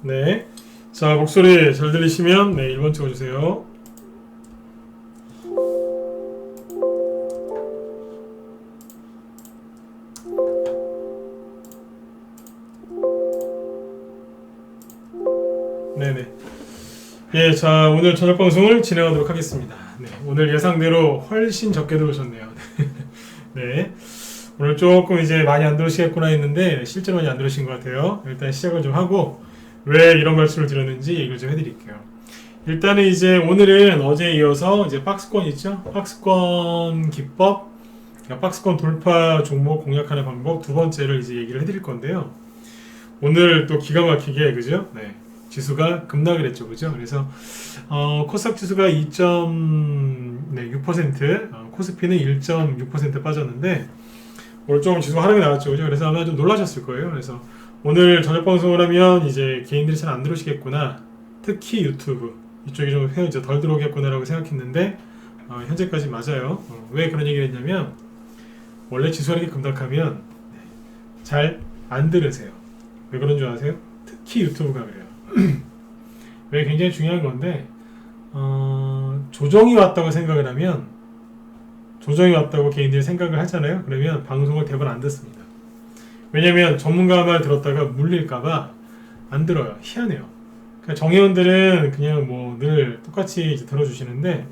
네. 자, 목소리 잘 들리시면 네, 1번 찍어주세요. 네네. 예, 자, 오늘 저녁 방송을 진행하도록 하겠습니다. 네, 오늘 예상대로 훨씬 적게 들어오셨네요. 네. 오늘 조금 이제 많이 안 들어오시겠구나 했는데 실제로 많이 안 들어오신 것 같아요. 일단 시작을 좀 하고 왜 이런 말씀을 드렸는지 얘기를 좀 해드릴게요. 일단은 이제 오늘은 어제에 이어서 이제 박스권 있죠? 박스권 기법, 그러니까 박스권 돌파 종목 공략하는 방법 두 번째를 이제 얘기를 해드릴 건데요. 오늘 또 기가 막히게 그죠? 네. 지수가 급락을 했죠, 그죠? 그래서 코스닥 지수가 2.6%, 코스피는 1.6% 빠졌는데 오늘 좀 지수가 하락이 나왔죠, 그죠? 그래서 아마 좀 놀라셨을 거예요. 그래서 오늘 저녁 방송을 하면 이제 개인들이 잘 안 들어오시겠구나, 특히 유튜브 이쪽이 좀 이제 덜 들어오겠구나라고 생각했는데 현재까지 맞아요. 왜 그런 얘기를 했냐면 원래 지수가 이렇게 급락하면 잘 안 들으세요. 왜 그런 줄 아세요? 특히 유튜브가 그래요. 왜 굉장히 중요한 건데 조정이 왔다고 생각을 하면 조정이 왔다고 개인들이 생각을 하잖아요. 그러면 방송을 대부분 안 듣습니다. 왜냐면 전문가 말 들었다가 물릴까봐 안 들어요. 희한해요. 그러니까 정회원들은 그냥 뭐 늘 똑같이 이제 들어주시는데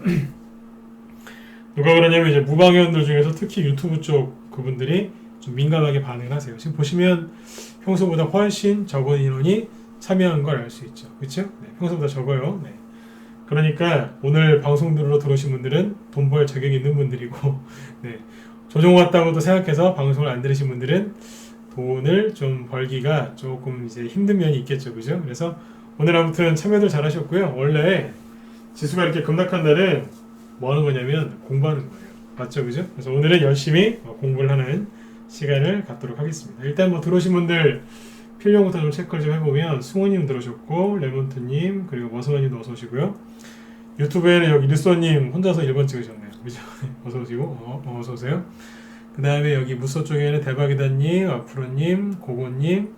누가 그러냐면 이제 무방회원들 중에서 특히 유튜브 쪽 그분들이 좀 민감하게 반응을 하세요. 지금 보시면 평소보다 훨씬 적은 인원이 참여한 걸 알 수 있죠. 그렇죠? 네, 평소보다 적어요. 네. 그러니까 오늘 방송 들으러 들어오신 분들은 돈 벌 자격이 있는 분들이고 네. 조정 왔다고도 생각해서 방송을 안 들으신 분들은 돈을 좀 벌기가 조금 이제 힘든 면이 있겠죠. 그죠? 그래서 오늘 아무튼 참여들 잘 하셨고요. 원래 지수가 이렇게 급락한 날은 뭐 하는 거냐면 공부하는 거예요. 맞죠? 그죠? 그래서 오늘은 열심히 공부를 하는 시간을 갖도록 하겠습니다. 일단 뭐 들어오신 분들 필요부터 좀 체크를 좀 해보면 승호님 들어오셨고 레몬트님 그리고 머스마님도 어서 오시고요. 유튜브에는 여기 류소님 혼자서 1번 찍으셨네요. 그죠? 어서 오시고 어서 오세요. 그 다음에 여기 무소 쪽에는 대박이다님, 아프로님, 고고님,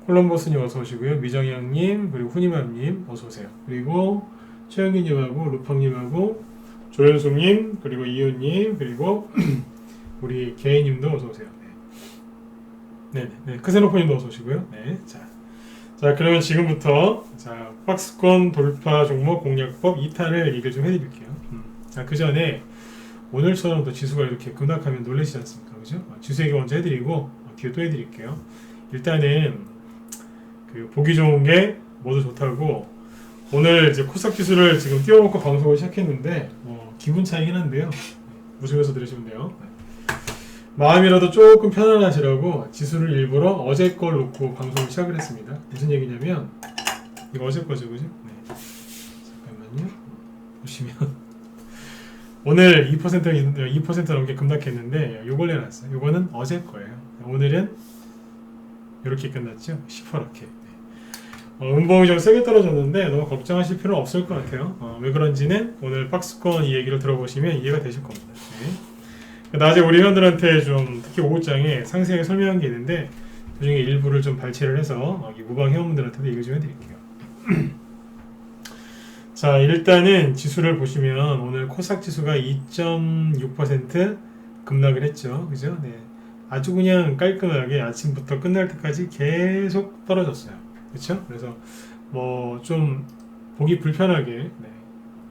콜럼버스님 어서 오시고요. 미정양님 그리고 후니맘님 어서 오세요. 그리고 최영기님하고 루팡님하고 조현숙님 그리고 이윤님 그리고 우리 개인님도 어서 오세요. 네, 크세노포님도 어서 오시고요. 네, 자, 그러면 지금부터 자 박스권 돌파 종목 공략법 2탄을 얘기를 좀 해드릴게요. 자, 그 전에 오늘처럼 또 지수가 이렇게 급락하면 놀라시지 않습니까, 그죠? 지수 얘기 먼저 해드리고 뒤에 또 해드릴게요. 일단은 그 보기 좋은 게 모두 좋다고 오늘 이제 코스닥 지수를 지금 띄워놓고 방송을 시작했는데 기분 차이긴 한데요. 웃으면서 들으시면 돼요. 마음이라도 조금 편안하시라고 지수를 일부러 어제 걸 놓고 방송을 시작을 했습니다. 무슨 얘기냐면 이거 어제 거죠, 그죠? 네. 잠깐만요. 보시면 오늘 2% 넘게 급락했는데 요걸 내놨어요. 요거는 어제 거예요. 오늘은 이렇게 끝났죠. 시퍼렇게. 음봉이 좀 세게 떨어졌는데 너무 걱정하실 필요는 없을 것 같아요. 왜 그런지는 오늘 박스권 이 얘기를 들어보시면 이해가 되실 겁니다. 네. 낮에 우리 회원들한테 좀 특히 5장에 상세하게 설명한 게 있는데 그 중에 일부를 좀 발췌를 해서 무방 회원분들한테도 얘기 좀 해드릴게요. 자, 일단은 지수를 보시면 오늘 코스닥 지수가 2.6% 급락을 했죠. 그죠? 네. 아주 그냥 깔끔하게 아침부터 끝날 때까지 계속 떨어졌어요. 그렇죠? 그래서 뭐 좀 보기 불편하게 네,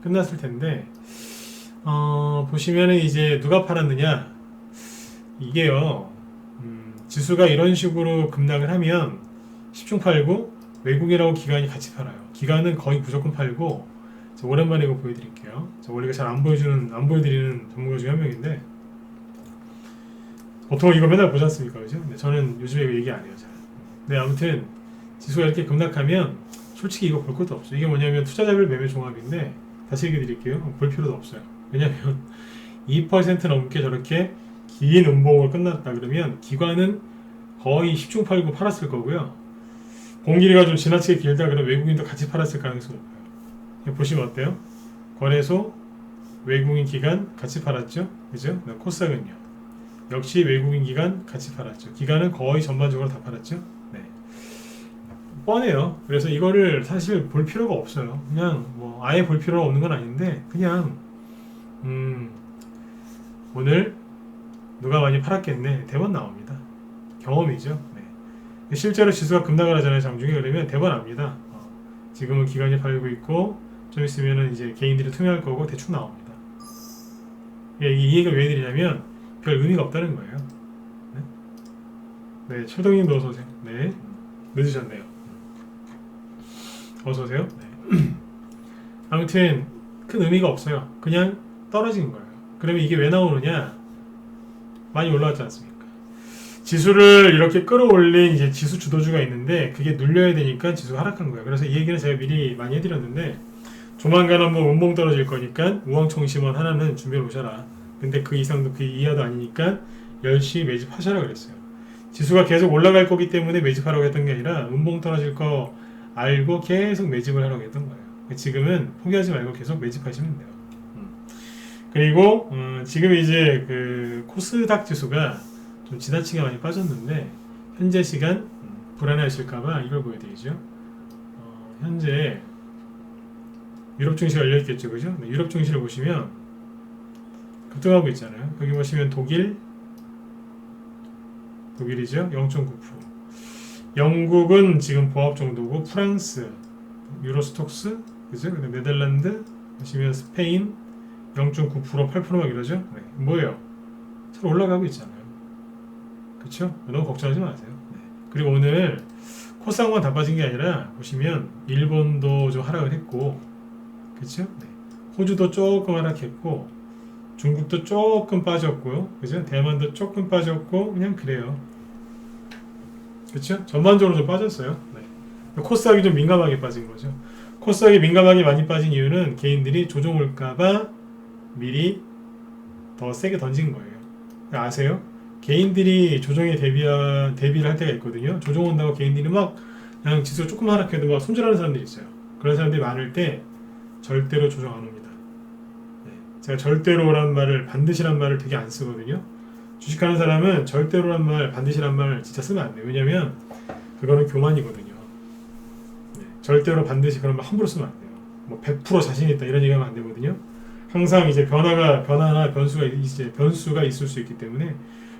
끝났을 텐데 보시면은 이제 누가 팔았느냐 이게요. 지수가 이런 식으로 급락을 하면 시중 팔고 외국이라고 기관이 같이 팔아요. 기관은 거의 무조건 팔고 오랜만에 이거 보여드릴게요. 원래 잘 안 보여드리는 전문가 중에 한 명인데 보통 이거 맨날 보지 않습니까, 그죠? 근데 저는 요즘에 이거 얘기 안 해요, 잘. 네, 아무튼 지수가 이렇게 급락하면 솔직히 이거 볼 것도 없어요. 이게 뭐냐면 투자자별 매매 종합인데 다시 얘기 드릴게요. 볼 필요도 없어요. 왜냐면 2% 넘게 저렇게 긴 음봉을 끝났다 그러면 기관은 거의 10중 팔고 팔았을 거고요. 공길이가 좀 지나치게 길다 그러면 외국인도 같이 팔았을 가능성이 높아요. 보시면 어때요? 거래소, 외국인 기관 같이 팔았죠? 그죠? 코스닥은요. 역시 외국인 기관 같이 팔았죠. 기관은 거의 전반적으로 다 팔았죠. 네. 뻔해요. 그래서 이거를 사실 볼 필요가 없어요. 그냥 뭐 아예 볼 필요가 없는 건 아닌데 그냥 오늘 누가 많이 팔았겠네 대번 나옵니다. 경험이죠. 네. 실제로 지수가 급락을 하잖아요. 장중에. 그러면 대번 납니다. 지금은 기관이 팔고 있고 좀 있으면은 이제 개인들이 투명할 거고 대충 나옵니다. 이 얘기가 왜 드리냐면 별 의미가 없다는 거예요. 네, 네 철동님도 어서 오세요. 네, 늦으셨네요. 어서 오세요. 네. 아무튼 큰 의미가 없어요. 그냥 떨어진 거예요. 그러면 이게 왜 나오느냐? 많이 올라왔지 않습니까? 지수를 이렇게 끌어올린 이제 지수 주도주가 있는데 그게 눌려야 되니까 지수가 하락한 거예요. 그래서 이 얘기는 제가 미리 많이 해드렸는데 조만간 한번 운봉 떨어질 거니까 우왕청심원 하나는 준비해 놓으셔라. 근데 그 이상도 그 이하도 아니니까 열심히 매집하셔라 그랬어요. 지수가 계속 올라갈 거기 때문에 매집하라고 했던 게 아니라 운봉 떨어질 거 알고 계속 매집을 하라고 했던 거예요. 지금은 포기하지 말고 계속 매집하시면 돼요. 그리고 지금 이제 그 코스닥 지수가 좀 지나치게 많이 빠졌는데 현재 시간 불안해하실까봐 이걸 보여드리죠. 현재 유럽 증시가 열려있겠죠, 그죠? 네, 유럽 증시를 보시면 급등하고 있잖아요. 여기 보시면 독일이죠, 0.9%. 영국은 지금 보합 정도고 프랑스, 유로스톡스, 그죠? 근데 네덜란드 보시면 스페인 0.9%, 8% 막 이러죠. 네, 뭐예요? 서로 올라가고 있잖아요. 그쵸? 너무 걱정하지 마세요. 네. 그리고 오늘 코스닥만 다 빠진 게 아니라 보시면 일본도 좀 하락을 했고, 그쵸? 네. 호주도 조금 하락했고, 중국도 조금 빠졌고요. 그죠? 대만도 조금 빠졌고, 그냥 그래요. 그쵸? 전반적으로 좀 빠졌어요. 네. 코스닥이 좀 민감하게 빠진 거죠. 코스닥이 민감하게 많이 빠진 이유는 개인들이 조정 올까봐 미리 더 세게 던진 거예요. 아세요? 개인들이 조정에 대비를 할 때가 있거든요. 조정 온다고 개인들이 막 그냥 지수가 조금 하락해도 막 손절하는 사람들이 있어요. 그런 사람들이 많을 때 절대로 조정 안 옵니다. 네. 제가 절대로란 말을 반드시란 말을 되게 안 쓰거든요. 주식하는 사람은 절대로란 말, 반드시란 말 진짜 쓰면 안 돼요. 왜냐면 그거는 교만이거든요. 네. 절대로 반드시 그런 말 함부로 쓰면 안 돼요. 뭐 100% 자신 있다 이런 얘기하면 안 되거든요. 항상 이제 변화나 변수가 있을 수 있기 때문에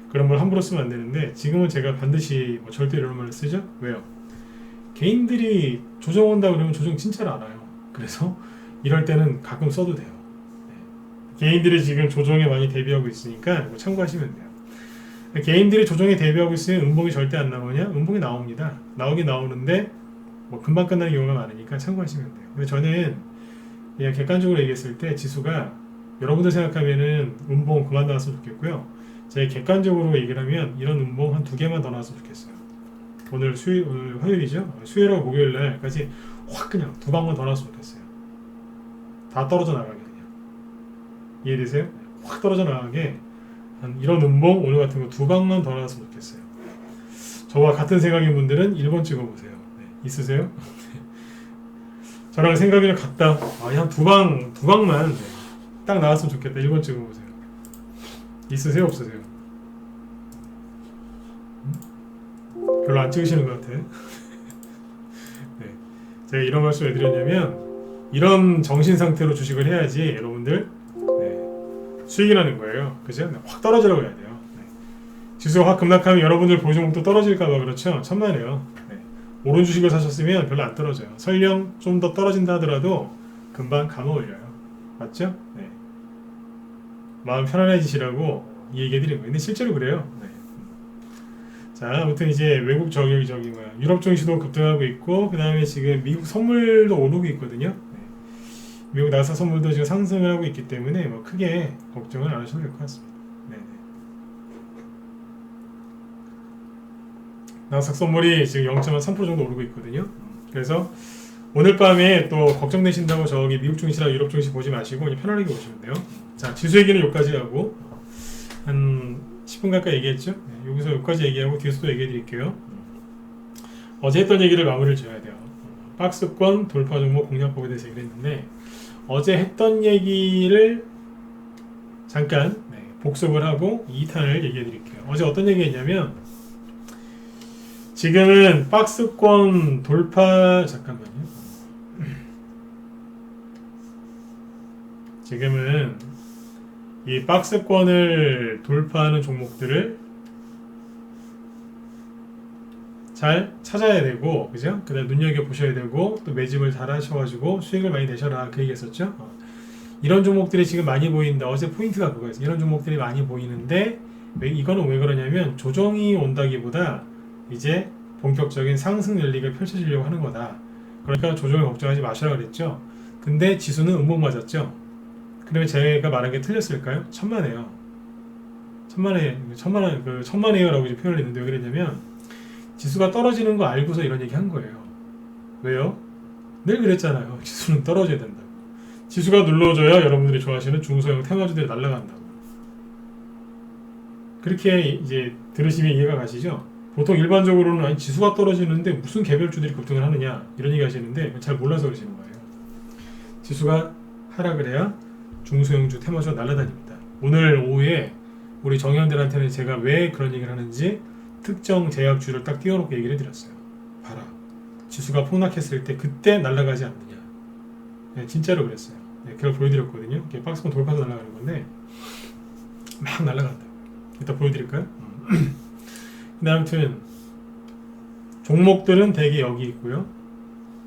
그런 걸 함부로 쓰면 안 되는데 지금은 제가 반드시 뭐 절대 이런 말을 쓰죠. 왜요? 개인들이 조정 온다 그러면 조정 진짜로 알아요. 그래서 이럴 때는 가끔 써도 돼요. 네. 개인들이 지금 조정에 많이 대비하고 있으니까 뭐 참고하시면 돼요. 개인들이 조정에 대비하고 있으면 음봉이 절대 안 나오냐? 음봉이 나옵니다. 나오긴 나오는데 뭐 금방 끝나는 경우가 많으니까 참고하시면 돼요. 근데 저는 그냥 객관적으로 얘기했을 때 지수가 여러분들 생각하면은 음봉 그만 나왔으면 좋겠고요. 제가 객관적으로 얘기를 하면 이런 음봉 한 2개만 더 나왔으면 좋겠어요. 오늘 화요일이죠? 수요일하고 목요일 날까지 확 그냥 2방만 더 나왔으면 좋겠어요. 다 떨어져 나가게 그냥. 이해되세요? 확 떨어져 나가게 한 이런 음봉 오늘 같은 거 2방만 더 나왔으면 좋겠어요. 저와 같은 생각인 분들은 1번 찍어보세요. 네. 있으세요? 저랑 생각이랑 같다. 한 2방만 네. 딱 나왔으면 좋겠다. 1번 찍어보세요. 있으세요? 없으세요? 별로 안 찍으시는 것 같아. 네. 제가 이런 말씀 왜 드렸냐면 이런 정신 상태로 주식을 해야지 여러분들 네. 수익이 나는 거예요. 그죠? 네. 확 떨어지라고 해야 돼요. 네. 지수가 확 급락하면 여러분들 보유종목도 떨어질까봐 그렇죠? 천만에요. 네. 옳은 주식을 사셨으면 별로 안 떨어져요. 설령 좀 더 떨어진다 하더라도 금방 감아 올려요. 맞죠? 네. 마음 편안해지시라고 이 얘기 해드린 거예요. 근데 실제로 그래요. 네. 자, 아무튼 이제 외국 유럽 증시도 급등하고 있고, 그 다음에 지금 미국 선물도 오르고 있거든요. 네. 미국 나사 선물도 지금 상승을 하고 있기 때문에 뭐 크게 걱정을 안 하셔도 될 것 같습니다. 네. 나스닥 선물이 지금 0.3% 정도 오르고 있거든요. 그래서 오늘 밤에 또 걱정되신다고 저기 미국 증시나 유럽 증시 보지 마시고 그냥 편안하게 보시면 돼요. 자, 지수 얘기는 여기까지 하고 한 10분 가까이 얘기했죠. 네, 여기서 여기까지 얘기하고 뒤에서 또 얘기해 드릴게요. 어제 했던 얘기를 마무리를 지어야 돼요. 박스권 돌파 종목 공략법에 대해서 얘기를 했는데 어제 했던 얘기를 잠깐 복습을 하고 2탄을 얘기해 드릴게요. 어제 어떤 얘기 했냐면 지금은 박스권 돌파 잠깐만요. 지금은 이 박스권을 돌파하는 종목들을 잘 찾아야 되고, 그죠? 그다음 눈여겨 보셔야 되고, 또 매집을 잘 하셔가지고 수익을 많이 내셔라, 그 얘기했었죠. 이런 종목들이 지금 많이 보인다. 어제 포인트가 그거였어요. 이런 종목들이 많이 보이는데 이거는 왜 그러냐면 조정이 온다기보다 이제 본격적인 상승 랠리가 펼쳐지려고 하는 거다. 그러니까 조정을 걱정하지 마시라 그랬죠. 근데 지수는 음봉 맞았죠. 그러면 제가 말한 게 틀렸을까요? 천만에요. 천만에요라고 이제 표현을 했는데 왜 그랬냐면 지수가 떨어지는 거 알고서 이런 얘기 한 거예요. 왜요? 늘 그랬잖아요. 지수는 떨어져야 된다고. 지수가 눌러줘야 여러분들이 좋아하시는 중소형 테마주들이 날아간다고. 그렇게 이제 들으시면 이해가 가시죠? 보통 일반적으로는 아니 지수가 떨어지는데 무슨 개별주들이 급등을 하느냐 이런 얘기 하시는데 잘 몰라서 그러시는 거예요. 지수가 하락을 해야 중소형주 테마주가 날아다닙니다. 오늘 오후에 우리 정현들한테는 제가 왜 그런 얘기를 하는지 특정 제약주를 딱 띄워놓고 얘기를 해드렸어요. 봐라. 지수가 폭락했을 때 그때 날아가지 않느냐. 네, 진짜로 그랬어요. 네, 그걸 보여드렸거든요. 이게 박스권 돌파해서 날아가는 건데 막 날아간다. 이따 보여드릴까요? 근데 아무튼 종목들은 대개 여기 있고요.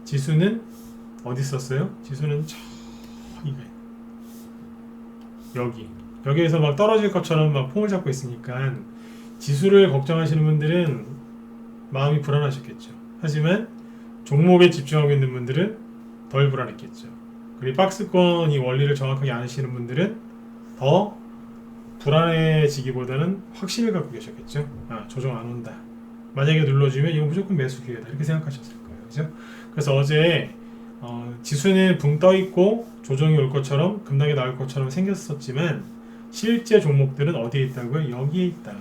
지수는 어디 있었어요? 지수는 여기에서 막 떨어질 것처럼 막 폼을 잡고 있으니까 지수를 걱정하시는 분들은 마음이 불안하셨겠죠. 하지만 종목에 집중하고 있는 분들은 덜 불안했겠죠. 그리고 박스권 이 원리를 정확하게 아시는 분들은 더 불안해지기보다는 확신을 갖고 계셨겠죠. 아, 조정 안 온다. 만약에 눌러주면 이거 무조건 매수 기회다. 이렇게 생각하셨을 거예요. 그죠? 그래서 어제 지수는 붕 떠 있고 조정이 올 것처럼 급락이 나올 것처럼 생겼었지만 실제 종목들은 어디에 있다고요? 여기에 있다.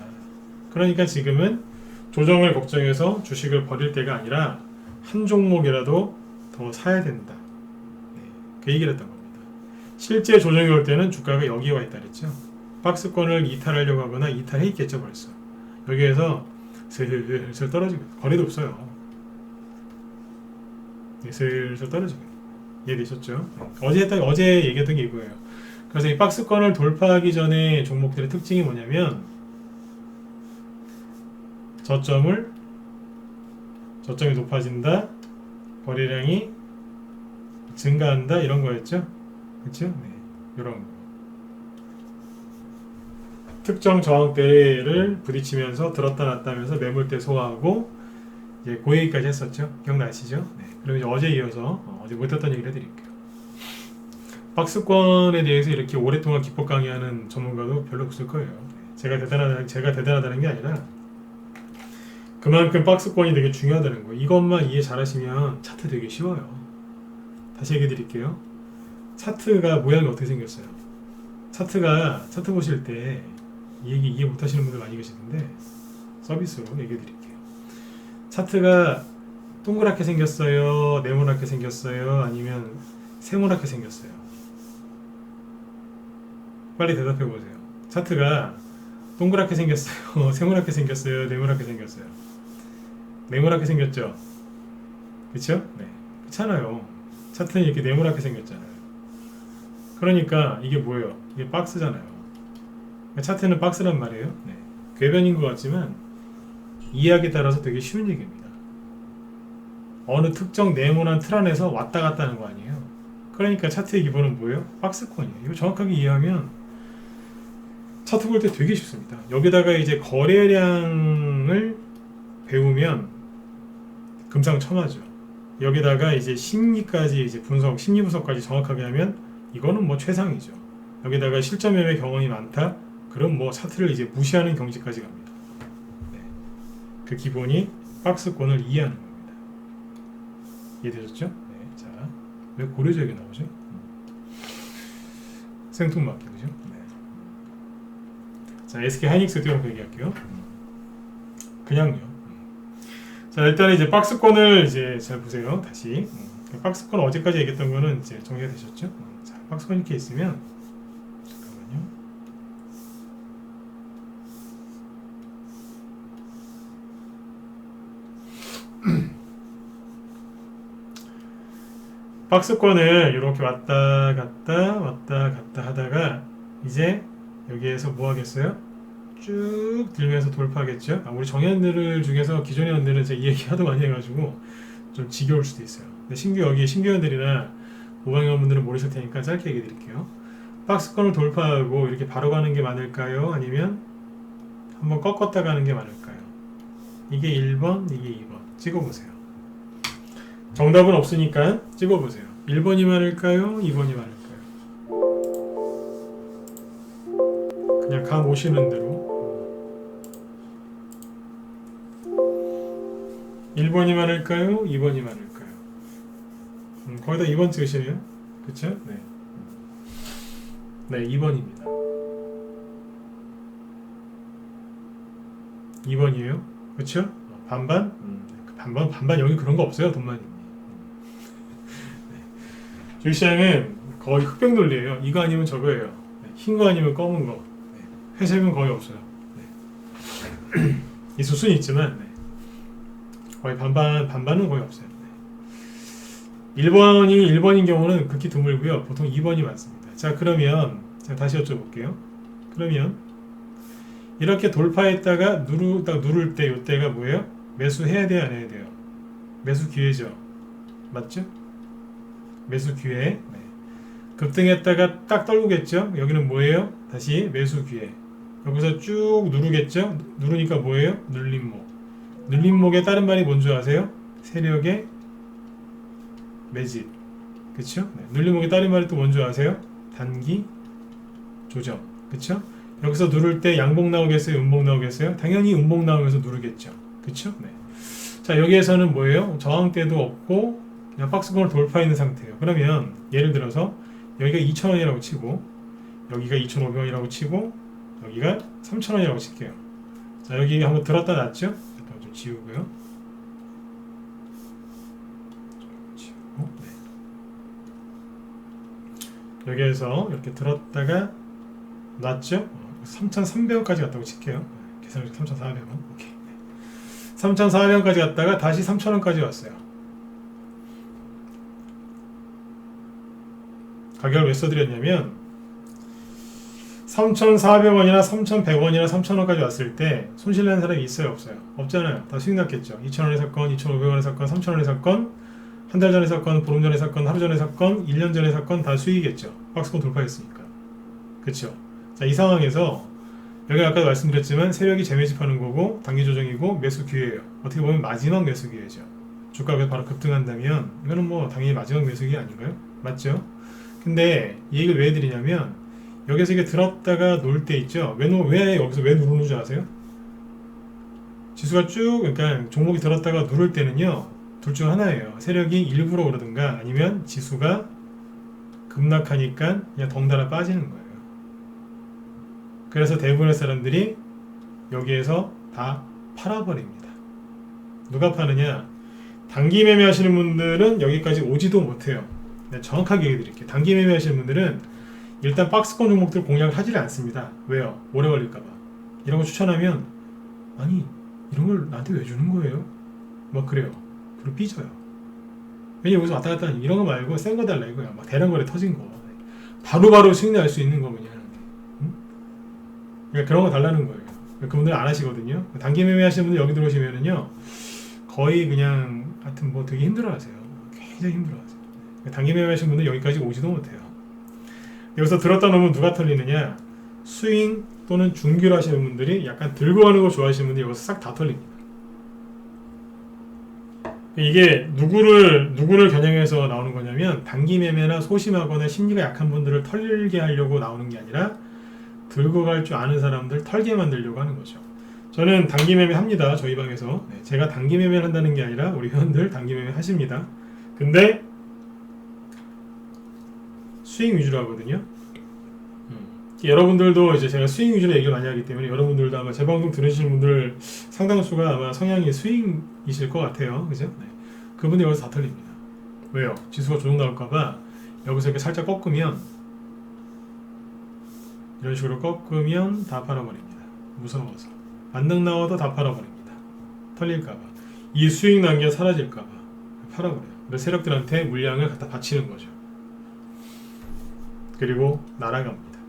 그러니까 지금은 조정을 걱정해서 주식을 버릴 때가 아니라 한 종목이라도 더 사야 된다. 네, 그 얘기를 했던 겁니다. 실제 조정이 올 때는 주가가 여기에 와 있다 그랬죠. 박스권을 이탈하려고 하거나 이탈해 있겠죠 벌써. 여기에서 슬슬 떨어지고 거래도 없어요. 네, 슬슬 떨어지고 이해되셨죠? 어제 얘기했던 게 이거예요. 그래서 이 박스권을 돌파하기 전에 종목들의 특징이 뭐냐면 저점이 높아진다, 거래량이 증가한다 이런 거였죠. 그렇죠? 네, 이런 거. 특정 저항대를 부딪히면서 들었다 놨다 하면서 매물대 소화하고 이제 그 얘기까지 했었죠. 기억나시죠? 네. 그럼 이제 어제 이어서 어제 못했던 얘기를 해드릴게요. 박스권에 대해서 이렇게 오랫동안 기법 강의하는 전문가도 별로 없을 거예요. 제가 대단하다는 게 아니라 그만큼 박스권이 되게 중요하다는 거예요. 이것만 이해 잘하시면 차트 되게 쉬워요. 다시 얘기해 드릴게요. 차트가 모양이 어떻게 생겼어요? 차트 보실 때 이 얘기 이해 못하시는 분들 많이 계시는데 서비스로 얘기해 드릴게요. 차트가 동그랗게 생겼어요? 네모나게 생겼어요? 아니면 세모나게 생겼어요? 빨리 대답해 보세요. 차트가 동그랗게 생겼어요? 세모나게 생겼어요? 네모나게 생겼어요? 네모나게 생겼죠? 그쵸? 네. 그렇잖아요. 차트는 이렇게 네모나게 생겼잖아요. 그러니까 이게 뭐예요? 이게 박스잖아요. 차트는 박스란 말이에요. 네. 궤변인 것 같지만 이해하기에 따라서 되게 쉬운 얘기입니다. 어느 특정 네모난 틀 안에서 왔다 갔다 하는 거 아니에요. 그러니까 차트의 기본은 뭐예요? 박스권이에요. 이거 정확하게 이해하면 차트 볼 때 되게 쉽습니다. 여기다가 이제 거래량을 배우면 금상첨화죠. 여기다가 이제 심리까지 이제 심리 분석까지 정확하게 하면 이거는 뭐 최상이죠. 여기다가 실전 매매 경험이 많다? 그럼 뭐 차트를 이제 무시하는 경지까지 갑니다. 네. 그 기본이 박스권을 이해하는 겁니다. 이해되셨죠? 네. 자, 왜 고려지역이 나오죠? 생뚱맞게 그죠? 네. 자, SK 하이닉스 띄워놓고 얘기할게요. 그냥요. 자, 일단 이제 박스권을 이제 잘 보세요. 다시 박스권 어제까지 얘기했던 거는 이제 정리가 되셨죠? 자, 박스권 이렇게 있으면 잠깐만요. 박스권을 이렇게 왔다 갔다 하다가 이제 여기에서 뭐 하겠어요? 쭉 들면서 돌파하겠죠? 우리 정예원들 중에서 기존의 원들은 제가 이 얘기 하도 많이 해가지고 좀 지겨울 수도 있어요. 근데 신규원들이나 모방원분들은 모르실 테니까 짧게 얘기 드릴게요. 박스권을 돌파하고 이렇게 바로 가는 게 많을까요? 아니면 한번 꺾었다 가는 게 많을까요? 이게 1번, 이게 2번. 찍어보세요. 정답은 없으니까 찍어보세요. 1번이 많을까요? 2번이 많을까요? 그냥 감 오시는 대로 1번이 많을까요? 2번이 많을까요? 거의 다 2번 찍으시네요. 그쵸? 네. 네, 2번입니다. 2번이에요. 그쵸? 반반? 반반 여기 그런 거 없어요. 돈만이. 주식시장은 거의 흑백 논리예요. 이거 아니면 저거예요. 네. 흰 거 아니면 검은 거. 네. 회색은 거의 없어요. 네. 있을 수는 있지만 네. 거의 반반은 거의 없어요. 네. 1번인 경우는 극히 드물고요. 보통 2번이 많습니다. 자, 그러면 제가 다시 여쭤볼게요. 그러면 이렇게 돌파했다가 딱 누를 때 이때가 뭐예요? 매수해야 돼요? 안 해야 돼요? 매수 기회죠. 맞죠? 매수 기회. 네. 급등했다가 딱 떨구겠죠? 여기는 뭐예요? 다시 매수 기회. 여기서 쭉 누르겠죠? 누르니까 뭐예요? 눌림목. 눌림목의 다른 말이 뭔지 아세요? 세력의 매집. 그쵸? 네. 눌림목의 다른 말이 또 뭔지 아세요? 단기 조정. 그쵸? 여기서 누를 때 양봉 나오겠어요? 음봉 나오겠어요? 당연히 음봉 나오면서 누르겠죠. 그쵸? 네. 자, 여기에서는 뭐예요? 저항대도 없고 그냥 박스권을 돌파했는 상태예요. 그러면 예를 들어서 여기가 2,000원이라고 치고 여기가 2,500원이라고 치고 여기가 3,000원이라고 칠게요. 자, 여기 한번 들었다 놨죠? 좀 지우고요. 좀 지우고 네. 여기에서 이렇게 들었다가 놨죠? 3,300원까지 갔다고 칠게요. 계산을 3,400원. 오케이. 3,400원까지 갔다가 다시 3,000원까지 왔어요. 가격을 왜 써드렸냐면 3,400원이나 3,100원이나 3,000원까지 왔을 때 손실 나는 사람이 있어요? 없어요? 없잖아요. 다 수익 났겠죠. 2,000원에 샀건 2,500원에 샀건 3,000원에 샀건 한 달 전에 샀건 보름 전에 샀건 하루 전에 샀건 1년 전에 샀건 다 수익이겠죠. 박스권 돌파했으니까. 그쵸? 자, 이 상황에서 여기 아까 말씀드렸지만 세력이 재매집하는 거고 단기 조정이고 매수 기회예요. 어떻게 보면 마지막 매수 기회죠. 주가가 바로 급등한다면 이거는 뭐 당연히 마지막 매수 기회 아닌가요? 맞죠? 근데 이 얘기를 왜 해드리냐면 여기서 이게 들었다가 놀 때 있죠. 왜 여기서 왜 누르는 줄 아세요? 지수가 쭉 그러니까 종목이 들었다가 누를 때는요. 둘 중 하나예요. 세력이 일부러 오르든가 아니면 지수가 급락하니까 그냥 덩달아 빠지는 거예요. 그래서 대부분의 사람들이 여기에서 다 팔아버립니다. 누가 파느냐? 단기 매매 하시는 분들은 여기까지 오지도 못해요. 정확하게 얘기 드릴게요. 단기 매매 하시는 분들은 일단 박스권 종목들 공략을 하지를 않습니다. 왜요? 오래 걸릴까봐. 이런 거 추천하면 아니 이런 걸 나한테 왜 주는 거예요? 막 그래요. 그리고 삐져요. 왜냐면 여기서 왔다 갔다 하니 이런 거 말고 센 거 달라 이거야. 막 대량 거래 터진 거. 바로바로 수익 날 수 있는 거 그냥. 응? 그러니까 그런 거 달라는 거예요. 그분들 안 하시거든요. 단기 매매 하시는 분들 여기 들어오시면은요 거의 그냥 하여튼 뭐 되게 힘들어하세요. 굉장히 힘들어하세요. 단기 매매 하시는 분들 여기까지 오지도 못해요. 여기서 들었다 놓으면 누가 털리느냐? 스윙 또는 중기로 하시는 분들이 약간 들고 가는 거 좋아하시는 분들이 여기서 싹 다 털립니다. 이게 누구를 겨냥해서 나오는 거냐면 단기 매매나 소심하거나 심리가 약한 분들을 털게 하려고 나오는 게 아니라 들고 갈 줄 아는 사람들 털게 만들려고 하는 거죠. 저는 단기 매매 합니다. 저희 방에서. 제가 단기 매매를 한다는 게 아니라 우리 회원들 단기 매매 하십니다. 근데 수익 위주로 하거든요. 여러분들도 이제 제가 수익 위주로 얘기를 많이 하기 때문에 여러분들도 아마 제 방송 들으시는 분들 상당수가 아마 성향이 수익이실 것 같아요. 그죠? 네. 그분들 여기서 다 털립니다. 왜요? 지수가 조정 나올까봐 여기서 이렇게 살짝 꺾으면 이런 식으로 꺾으면 다 팔아버립니다. 무서워서. 반등 나와도 다 팔아버립니다. 털릴까봐. 이 수익 난 게 사라질까봐. 팔아버려요. 그래서 세력들한테 물량을 갖다 바치는 거죠. 그리고 날아갑니다.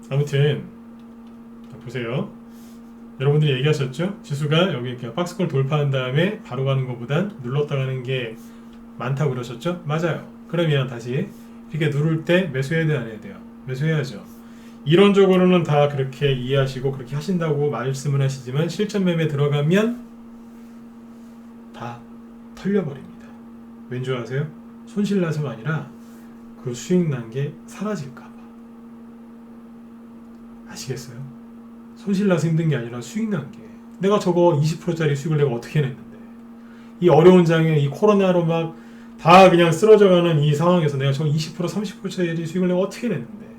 아무튼 보세요. 여러분들이 얘기하셨죠? 지수가 여기 이렇게 박스권 돌파한 다음에 바로 가는 것보단 눌렀다 가는 게 많다고 그러셨죠? 맞아요. 그러면 다시 이렇게 누를 때 매수해야 돼요? 안 해야 돼요? 매수해야죠. 이론적으로는 다 그렇게 이해하시고 그렇게 하신다고 말씀을 하시지만 실전 매매 들어가면 다 털려버립니다. 왠 줄 아세요? 손실 나서가 아니라 그 수익 난 게 사라질까봐. 아시겠어요? 손실 나서 힘든 게 아니라 수익 난 게, 내가 저거 20%짜리 수익을 내가 어떻게 냈는데, 이 어려운 장에 이 코로나로 막 다 그냥 쓰러져가는 이 상황에서 내가 저거 20% 30%짜리 수익을 내가 어떻게 냈는데,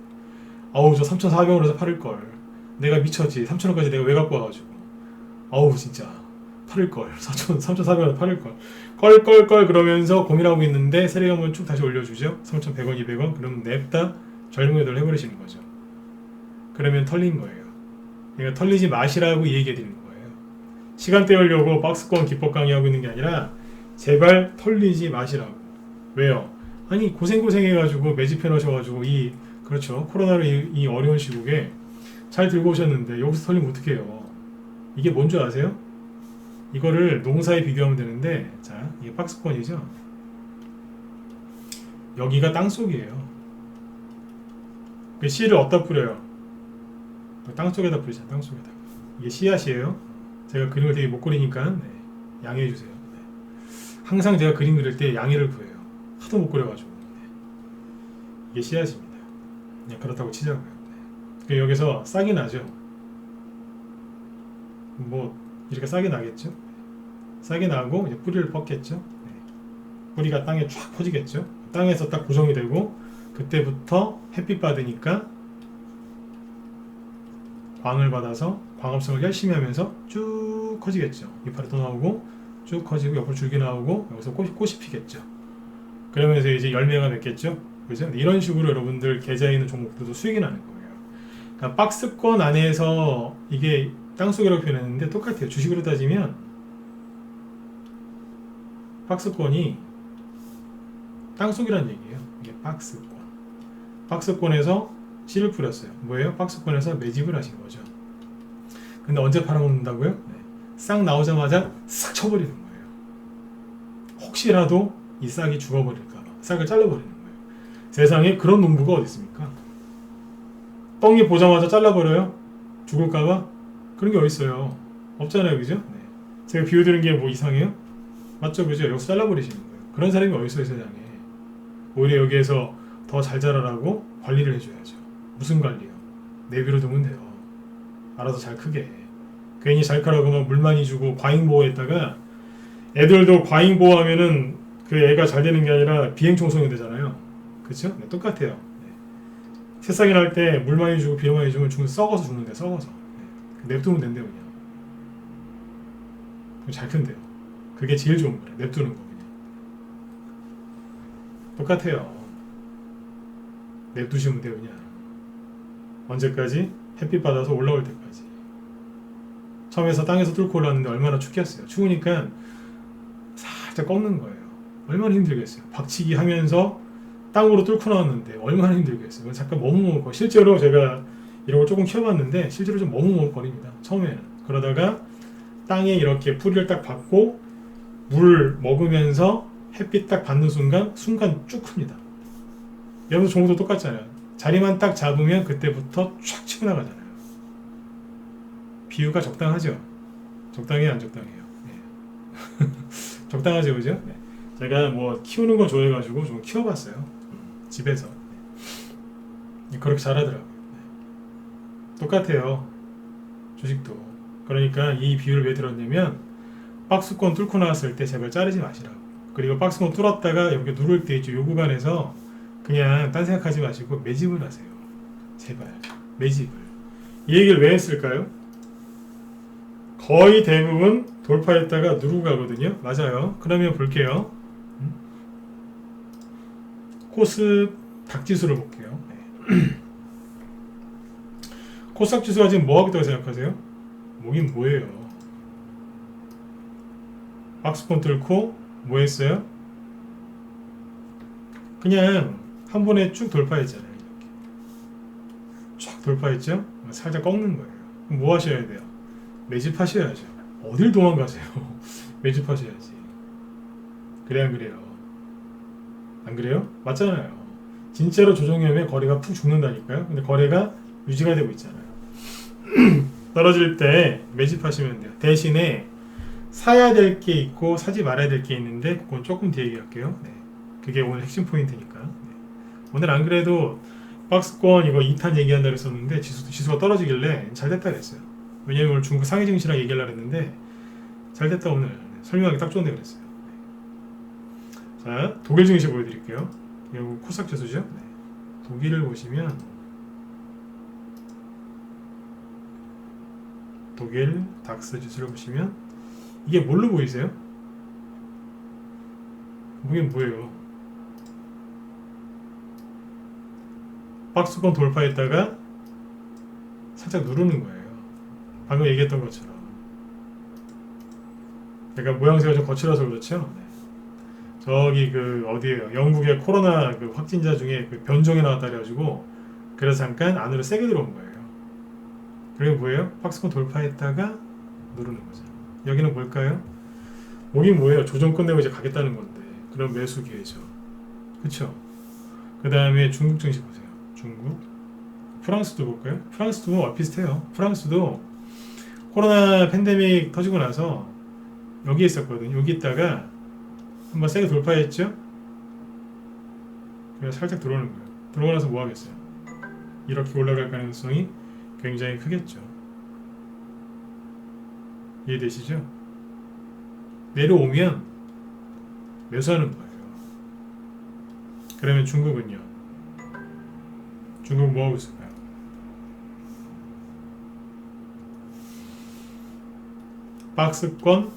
아우 저 3,400원에서 서 팔을걸, 내가 미쳤지, 3,000원까지 내가 왜 갖고 와가지고, 아우 진짜 팔을걸, 3,400원에 팔을걸, 껄껄껄 그러면서 고민하고 있는데 세력이 한번 쭉 다시 올려주죠. 3,100원 200원 그러면 냅다 절명회도를 해버리시는 거죠. 그러면 털린 거예요. 그러니까 털리지 마시라고 얘기해 드리는 거예요. 시간 때우려고 박스권 기법 강의하고 있는 게 아니라 제발 털리지 마시라고. 왜요? 아니 고생 해가지고 매집해 놓으셔가지고 이, 그렇죠, 코로나로 이 어려운 시국에 잘 들고 오셨는데 여기서 털리면 어떡해요. 이게 뭔지 아세요? 이거를 농사에 비교하면 되는데, 자 이게 박스권이죠. 여기가 땅속이에요. 그 씨를 어디다 뿌려요? 땅속에다 뿌리잖아. 땅속에다. 이게 씨앗이에요. 제가 그림을 되게 못 그리니까 네, 양해해 주세요. 네. 항상 제가 그림 그릴 때 양해를 구해요. 하도 못 그려가지고. 네. 이게 씨앗입니다. 그냥 그렇다고 치자고요. 네. 여기서 싹이 나죠. 뭐 이렇게 싹이 나겠죠. 싹이 나고 이제 뿌리를 뻗겠죠. 네. 뿌리가 땅에 쫙 퍼지겠죠. 땅에서 딱 고정이 되고 그때부터 햇빛 받으니까 광을 받아서 광합성을 열심히 하면서 쭉 커지겠죠. 이파리 또 나오고 쭉 커지고 옆으로 줄기 나오고 여기서 꽃이 피겠죠. 그러면서 이제 열매가 맺겠죠. 그죠? 이런 식으로 여러분들 계좌에 있는 종목들도 수익이 나는 거예요. 그러니까 박스권 안에서 이게 땅속이라고 표현했는데 똑같아요. 주식으로 따지면 박스권이 땅속이라는 얘기예요. 이게 박스권. 박스권에서 씨를 뿌렸어요. 뭐예요? 박스권에서 매집을 하신 거죠. 근데 언제 팔아먹는다고요? 네. 싹 나오자마자 싹 쳐버리는 거예요. 혹시라도 이 싹이 죽어버릴까봐 싹을 잘라버리는 거예요. 세상에 그런 농부가 어디 있습니까? 뻥이 보자마자 잘라버려요? 죽을까봐? 그런 게 어디 있어요? 없잖아요, 그죠? 네. 제가 비유드린 게 뭐 이상해요? 맞죠, 그죠? 여기서 잘라버리시는 거예요. 그런 사람이 어디 있어요, 세상에? 오히려 여기에서 더 잘 자라라고 관리를 해줘야죠. 무슨 관리요? 내비로 두면 돼요. 알아서 잘 크게. 괜히 잘 크라고 막 물 많이 주고 과잉 보호했다가 애들도 과잉 보호하면은 그 애가 잘 되는 게 아니라 비행 청소년이 되잖아요. 그렇죠? 네, 똑같아요. 네. 새싹이 날 때 물 많이 주고 비료 많이 주면 썩어서 죽는데, 썩어서. 네. 냅두면 된대요, 그냥. 그럼 잘 큰대요. 그게 제일 좋은 거래. 냅두는 거 그냥. 똑같아요. 냅두시면 돼요, 그냥. 언제까지? 햇빛 받아서 올라올 때까지. 처음에서 땅에서 뚫고 올라왔는데 얼마나 춥겠어요. 추우니까 살짝 꺾는 거예요. 얼마나 힘들겠어요. 박치기 하면서 땅으로 뚫고 나왔는데 얼마나 힘들겠어요. 잠깐 머뭇머뭇. 실제로 제가 이런 걸 조금 키워봤는데 실제로 좀 머뭇머뭇거립니다. 처음에는. 그러다가 땅에 이렇게 뿌리를 딱 받고 물 먹으면서 햇빛 딱 받는 순간 쭉 큽니다. 여러분 종도 똑같잖아요. 자리만 딱 잡으면 그때부터 촥 치고 나가잖아요. 비유가 적당하죠? 적당해요, 안 적당해요? 네. 적당하죠, 그죠? 네. 제가 뭐 키우는 거 좋아해가지고 좀 키워봤어요. 집에서. 네. 그렇게 잘하더라고요. 네. 똑같아요. 주식도. 그러니까 이 비유를 왜 들었냐면 박스권 뚫고 나왔을 때 제발 자르지 마시라고. 그리고 박스권 뚫었다가 여기 누를 때 있죠. 요 구간에서 그냥 딴 생각하지 마시고 매집을 하세요. 제발 매집을. 이 얘기를 왜 했을까요? 거의 대부분 돌파했다가 누르고 가거든요. 맞아요. 그러면 볼게요. 코스 닥지수를 볼게요. 네. 코스닥 지수가 지금 뭐 하겠다고 생각하세요? 뭐긴 뭐예요. 박스권 뚫고 뭐 했어요? 그냥 한 번에 쭉 돌파했잖아요. 이렇게 쫙 돌파했죠? 살짝 꺾는 거예요. 그럼 뭐 하셔야 돼요? 매집하셔야죠. 어딜 도망가세요? 매집하셔야지. 그래 안 그래요? 안 그래요? 맞잖아요. 진짜로 조정위험에 거래가 푹 죽는다니까요. 근데 거래가 유지가 되고 있잖아요. 떨어질 때 매집하시면 돼요. 대신에 사야 될 게 있고 사지 말아야 될 게 있는데 그건 조금 뒤에 얘기할게요. 네. 그게 오늘 핵심 포인트니까. 네. 오늘 안 그래도 박스권 이거 2탄 얘기한다 그랬었는데 지수가 떨어지길래 잘 됐다 그랬어요. 왜냐면 오늘 중국 상해 증시랑 얘기하려고 했는데 잘 됐다 오늘. 설명하기 딱 좋은데 그랬어요. 네. 자, 독일 증시 보여드릴게요. 이거 코스닥 지수죠. 네. 독일을 보시면 독일 닥스 지수를 보시면 이게 뭘로 보이세요? 이게 뭐예요? 박스권 돌파했다가 살짝 누르는 거예요. 방금 얘기했던 것처럼. 그러니까 모양새가 좀 거칠어서 그렇죠. 네. 저기 그 어디에요? 영국의 코로나 그 확진자 중에 그 변종이 나왔다 그래가지고 그래서 잠깐 안으로 세게 들어온 거예요. 그게 뭐예요? 박스권 돌파했다가 누르는 거죠. 여기는 뭘까요? 여기 뭐예요? 조정 끝내고 이제 가겠다는 건데 그럼 매수 기회죠. 그쵸? 그 다음에 중국 증시 보세요. 중국 프랑스도 볼까요? 프랑스도 비슷해요. 프랑스도 코로나 팬데믹 터지고 나서 여기 있었거든요. 여기 있다가 한번 세게 돌파했죠? 그래서 살짝 들어오는 거예요. 들어오고 나서 뭐 하겠어요? 이렇게 올라갈 가능성이 굉장히 크겠죠. 이해되시죠? 내려오면 매수하는 거예요. 그러면 중국은요? 중국은 뭐 하고 있을까요? 박스권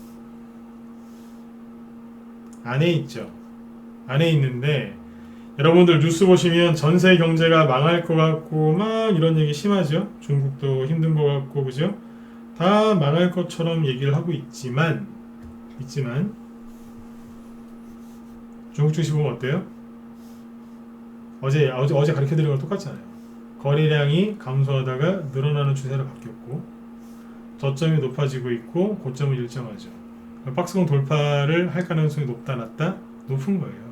안에 있죠. 안에 있는데 여러분들 뉴스 보시면 전세 경제가 망할 것 같고 막 이런 얘기 심하죠. 중국도 힘든 것 같고 그죠? 다 망할 것처럼 얘기를 하고 있지만 중국 증시 보면 어때요? 어제 가르쳐드린 건 똑같잖아요. 거래량이 감소하다가 늘어나는 추세로 바뀌었고 저점이 높아지고 있고 고점은 일정하죠. 박스권 돌파를 할 가능성이 높다 낮다? 높은 거예요.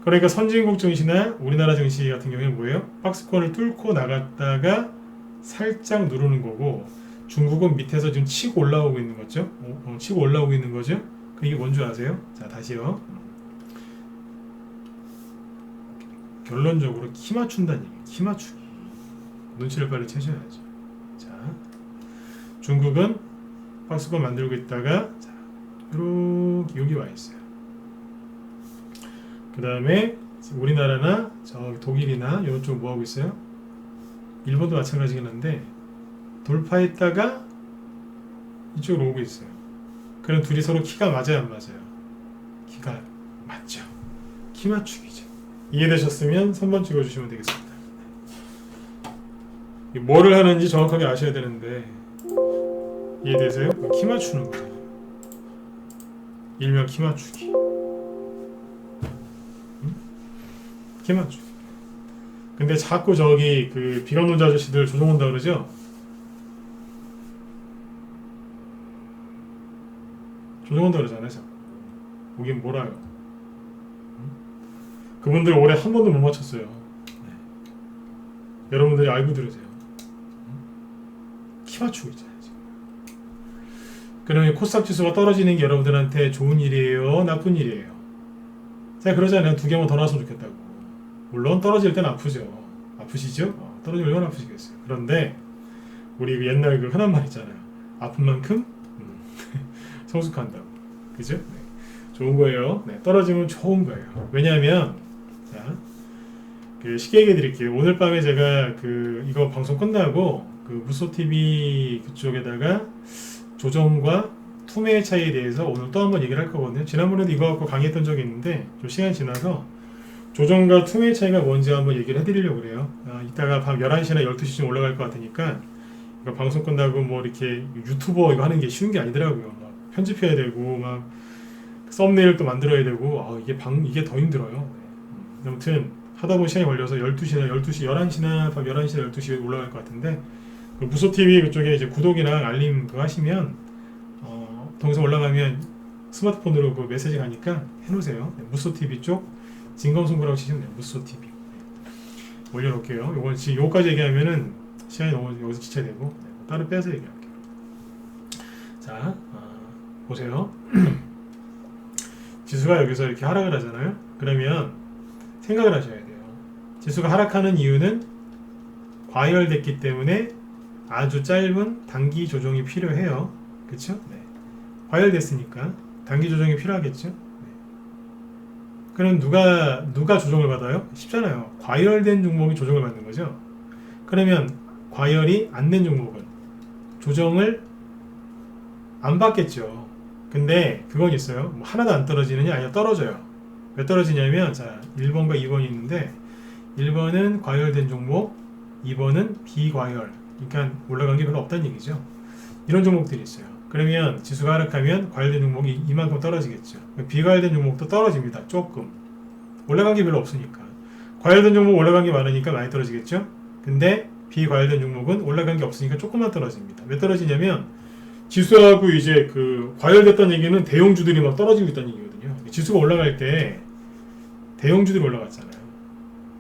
그러니까 선진국 증시나 우리나라 증시 같은 경우에는 뭐예요? 박스권을 뚫고 나갔다가 살짝 누르는 거고 중국은 밑에서 지금 치고 올라오고 있는 거죠. 치고 올라오고 있는 거죠. 이게 뭔지 아세요? 자, 다시요. 결론적으로 키 맞춘다는 얘기예요. 키 맞추기. 눈치를 빨리 채셔야죠. 자, 중국은 박스권 만들고 있다가 자, 이렇게 여기 와 있어요. 그 다음에 우리나라나 저 독일이나 이런 쪽 뭐 하고 있어요? 일본도 마찬가지긴 한데 돌파했다가 이쪽으로 오고 있어요. 그럼 둘이 서로 키가 맞아요, 안 맞아요? 키가 맞죠. 키 맞추기죠. 이해되셨으면 3번 찍어주시면 되겠습니다. 뭐를 하는지 정확하게 아셔야 되는데 이해되세요? 키 맞추는 거예요. 일명 키 맞추기. 키 맞추기. 근데 자꾸 저기 그 비관론자 아저씨들 조종온다 그러죠? 조종온다 그러잖아요. 자꾸. 거긴 몰아요. 그분들 올해 한 번도 못 맞췄어요. 네. 여러분들이 알고 들으세요. 키 맞추고 있잖아요. 지금. 그러면 코스닥 지수가 떨어지는 게 여러분들한테 좋은 일이에요? 나쁜 일이에요? 제가 그러잖아요. 2개만 더 나왔으면 좋겠다고. 물론 떨어질 땐 아프죠. 아프시죠? 떨어지면 얼마나 아프시겠어요. 그런데 우리 그 옛날 그 흔한 말 있잖아요. 아픈 만큼 성숙한다고. 그죠? 네. 좋은 거예요. 네. 떨어지면 좋은 거예요. 왜냐하면 자, 그 쉽게 얘기해 드릴게요. 오늘 밤에 제가 그 이거 방송 끝나고 그 무소TV 그쪽에다가 조정과 투매의 차이에 대해서 오늘 또 한번 얘기를 할 거거든요. 지난번에도 이거 갖고 강의했던 적이 있는데 좀 시간이 지나서 조정과 투매의 차이가 뭔지 한번 얘기를 해드리려고 그래요. 이따가 밤 11시나 12시쯤 올라갈 것 같으니까 이거 방송 끝나고 뭐 이렇게 유튜버 이거 하는 게 쉬운 게 아니더라고요. 막 편집해야 되고 막 썸네일도 만들어야 되고 이게 더 힘들어요. 네. 아무튼 하다 보면 시간이 걸려서 11시나 밤 11시나 12시에 올라갈 것 같은데 그 무소TV 그쪽에 이제 구독이랑 알림 그거 하시면 동영상 올라가면 스마트폰으로 그 메시지 가니까 해놓으세요. 네, 무소TV 쪽 진검승부라고 치시면 돼요. 무소TV 올려놓을게요. 요건 지금 요거까지 얘기하면은 시간이 너무 여기서 지체되고 네, 다른 빼서 얘기할게요. 자 보세요. 지수가 여기서 이렇게 하락을 하잖아요. 그러면 생각을 하셔야 돼요. 지수가 하락하는 이유는 과열됐기 때문에 아주 짧은 단기 조정이 필요해요. 그쵸? 네. 과열됐으니까 단기 조정이 필요하겠죠? 네. 그럼 누가 조정을 받아요? 쉽잖아요. 과열된 종목이 조정을 받는 거죠. 그러면 과열이 안 된 종목은 조정을 안 받겠죠. 근데 그건 있어요. 뭐 하나도 안 떨어지느냐? 아니요, 떨어져요. 왜 떨어지냐면 자 1번과 2번이 있는데 1번은 과열된 종목, 2번은 비과열. 그러니까 올라간 게 별로 없다는 얘기죠. 이런 종목들이 있어요. 그러면 지수가 하락하면 과열된 종목이 이만큼 떨어지겠죠. 비과열된 종목도 떨어집니다. 조금. 올라간 게 별로 없으니까. 과열된 종목 올라간 게 많으니까 많이 떨어지겠죠. 근데 비과열된 종목은 올라간 게 없으니까 조금만 떨어집니다. 왜 떨어지냐면 지수하고 이제 그 과열됐다는 얘기는 대형주들이 막 떨어지고 있다는 얘기거든요. 지수가 올라갈 때 대형주들이 올라갔잖아요.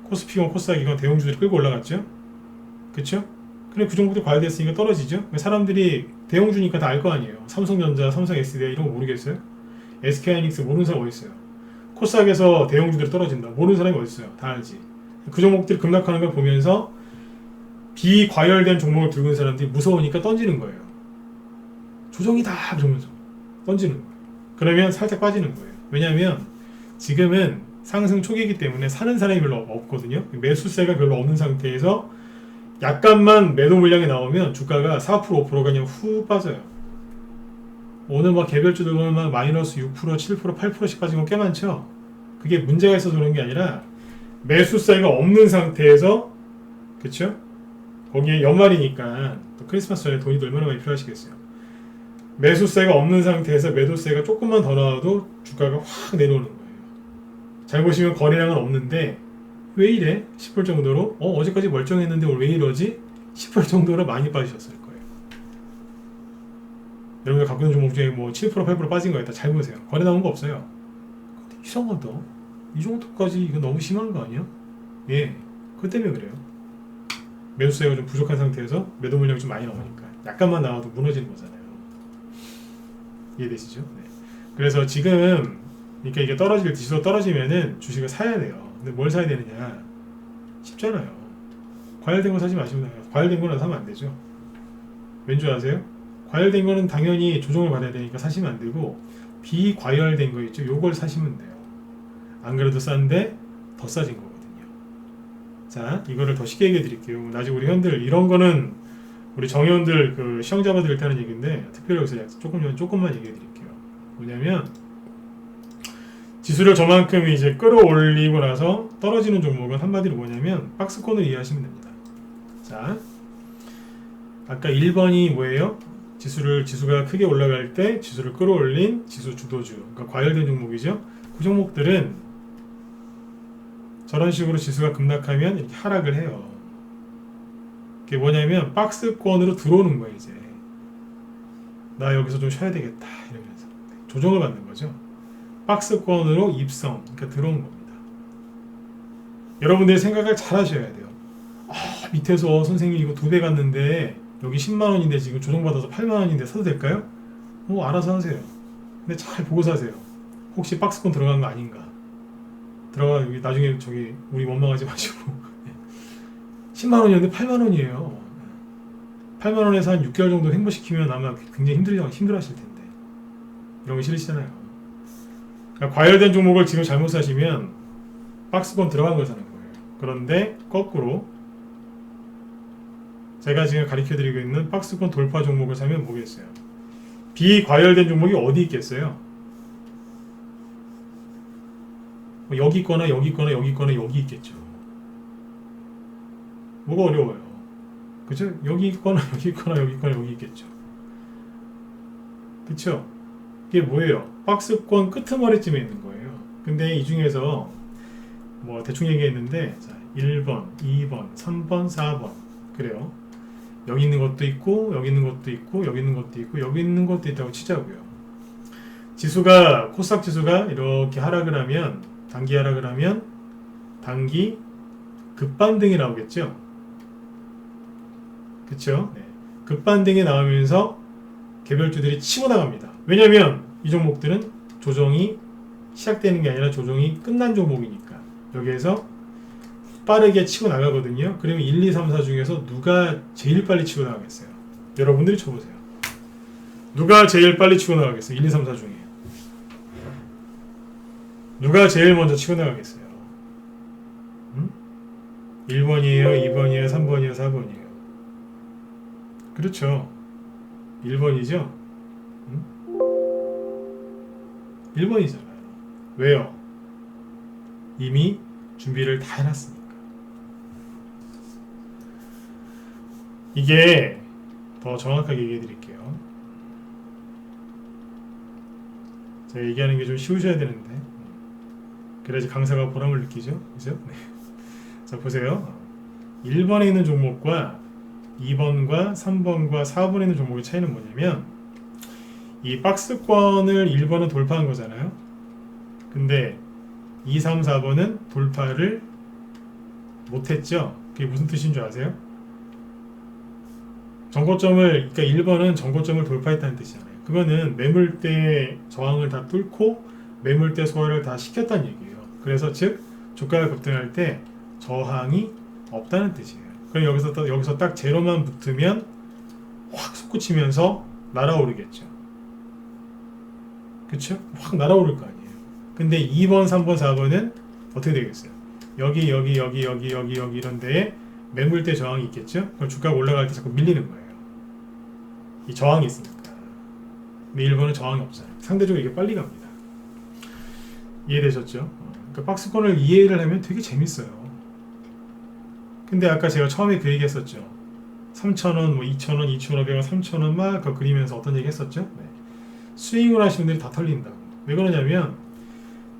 코스피건 코스닥이건 대형주들이 끌고 올라갔죠. 그쵸? 근데 그 종목도 과열됐으니까 떨어지죠. 사람들이 대형주니까 다 알 거 아니에요. 삼성전자, 삼성 SDI 이런 거 모르겠어요? SK하이닉스 모르는 사람 어디 있어요? 코스닥에서 대형주들이 떨어진다. 모르는 사람이 어디 있어요? 다 알지. 그 종목들이 급락하는 걸 보면서 비과열된 종목을 들고 있는 사람들이 무서우니까 던지는 거예요. 조정이다 그러면서 던지는 거예요. 그러면 살짝 빠지는 거예요. 왜냐하면 지금은 상승 초기이기 때문에 사는 사람이 별로 없거든요. 매수세가 별로 없는 상태에서 약간만 매도 물량이 나오면 주가가 4% 5%가 그냥 후 빠져요. 오늘 막 개별주들 보면 막 마이너스 6% 7% 8%씩 빠진 건 꽤 많죠. 그게 문제가 있어서 그런 게 아니라 매수세가 없는 상태에서 그쵸? 거기에 연말이니까 또 크리스마스 전에 돈이 얼마나 많이 필요하시겠어요. 매수세가 없는 상태에서 매도세가 조금만 더 나와도 주가가 확 내려오는 거예요. 잘 보시면 거래량은 없는데 왜 이래? 싶을 정도로 어제까지 멀쩡했는데 오늘 왜 이러지? 싶을 정도로 많이 빠지셨을 거예요. 여러분들 갖고 있는 종목 중에 뭐 7% 8% 빠진 거 있다. 잘 보세요. 거래 나온 거 없어요. 근데 이상하다. 이 정도까지 이거 너무 심한 거 아니야? 예, 그것 때문에 그래요. 매수세가 좀 부족한 상태에서 매도 물량이 좀 많이 나오니까 약간만 나와도 무너지는 거잖아요. 이해되시죠? 네. 그래서 지금 그러니까 이게 지수가 떨어지면은 주식을 사야 돼요. 근데 뭘 사야 되느냐? 쉽잖아요. 과열된 거 사지 마시고 과열된 거는 사면 안 되죠. 왠지 아세요? 과열된 거는 당연히 조정을 받아야 되니까 사시면 안 되고 비과열된 거 있죠? 요걸 사시면 돼요. 안 그래도 싼데 더 싸진 거거든요. 자, 이거를 더 쉽게 얘기해 드릴게요. 나중에 우리 현들 이런 거는 우리 정의원들 그 시험 잡아드릴 때 하는 얘기인데 특별히 여기서 조금만 얘기해 드릴게요. 뭐냐면 지수를 저만큼 이제 끌어올리고 나서 떨어지는 종목은 한마디로 뭐냐면 박스권을 이해하시면 됩니다. 자, 아까 1번이 뭐예요? 지수가 크게 올라갈 때 지수를 끌어올린 지수 주도주, 그러니까 과열된 종목이죠. 그 종목들은 저런 식으로 지수가 급락하면 이렇게 하락을 해요. 그게 뭐냐면 박스권으로 들어오는 거예요. 이제 나 여기서 좀 쉬어야 되겠다 이러면서 조정을 받는 거죠. 박스권으로 입성, 그러니까 들어온 겁니다. 여러분들이 생각을 잘 하셔야 돼요. 밑에서 선생님 이거 2배 갔는데 여기 10만원인데 지금 조정받아서 8만원인데 사도 될까요? 알아서 하세요. 근데 잘 보고 사세요. 혹시 박스권 들어간 거 아닌가? 여기 나중에 저기 우리 원망하지 마시고 10만원이었는데 8만원이에요. 8만원에서 한 6개월 정도 횡보시키면 아마 굉장히 힘들어하실 텐데 이런 거 싫으시잖아요. 그러니까 과열된 종목을 지금 잘못 사시면 박스권 들어간 거잖아요. 그런데 거꾸로 제가 지금 가르쳐드리고 있는 박스권 돌파 종목을 사면 뭐겠어요? 비과열된 종목이 어디 있겠어요? 여기 있거나 여기 있거나 여기 있거나 여기 있겠죠. 뭐가 어려워요? 그죠? 여기 있거나 여기 있거나 여기 있거나 여기 있겠죠. 그쵸? 이게 뭐예요? 박스권 끄트머리쯤에 있는 거예요. 근데 이 중에서 뭐 대충 얘기했는데 자, 1번, 2번, 3번, 4번 그래요. 여기 있는 것도 있고 여기 있는 것도 있고 여기 있는 것도 있고 여기 있는 것도 있다고 치자고요. 지수가 코스닥 지수가 이렇게 하락을 하면 단기 하락을 하면 단기 급반등이 나오겠죠. 그쵸? 네. 급반등이 나오면서 개별주들이 치고 나갑니다. 왜냐면 이 종목들은 조정이 시작되는 게 아니라 조정이 끝난 종목이니까 여기에서 빠르게 치고 나가거든요. 그러면 1, 2, 3, 4 중에서 누가 제일 빨리 치고 나가겠어요? 여러분들이 쳐보세요. 누가 제일 빨리 치고 나가겠어요? 1, 2, 3, 4 중에 누가 제일 먼저 치고 나가겠어요? 1번이에요? 2번이에요? 3번이에요? 4번이에요? 그렇죠. 1번이죠? 1번이잖아요. 왜요? 이미 준비를 다 해놨으니까. 이게 더 정확하게 얘기해 드릴게요. 제가 얘기하는 게 좀 쉬우셔야 되는데 그래야지 강사가 보람을 느끼죠. 그죠? 네. 자 보세요. 1번에 있는 종목과 2번과 3번과 4번에 있는 종목의 차이는 뭐냐면 이 박스권을 1번은 돌파한 거잖아요. 근데 2, 3, 4번은 돌파를 못했죠. 그게 무슨 뜻인 줄 아세요? 정고점을, 그러니까 1번은 정고점을 돌파했다는 뜻이잖아요. 그거는 매물대 저항을 다 뚫고 매물대 소화를 다 시켰다는 얘기예요. 그래서 즉 주가가 급등할 때 저항이 없다는 뜻이에요. 그럼 여기서 딱 제로만 붙으면 확 솟구치면서 날아오르겠죠. 그쵸? 확 날아오를 거 아니에요. 근데 2번, 3번, 4번은 어떻게 되겠어요? 여기 이런 데에 매물대 저항이 있겠죠? 그럼 주가가 올라갈 때 자꾸 밀리는 거예요. 이 저항이 있으니까. 근데 1번은 저항이 없잖아요. 상대적으로 이게 빨리 갑니다. 이해되셨죠? 그러니까 박스권을 이해를 하면 되게 재밌어요. 근데 아까 제가 처음에 그 얘기 했었죠. 3,000원, 뭐 2,000원, 2,500원, 3,000원 막 그거 그리면서 어떤 얘기 했었죠? 네. 스윙을 하시는 분들이 다 털린다고. 왜 그러냐면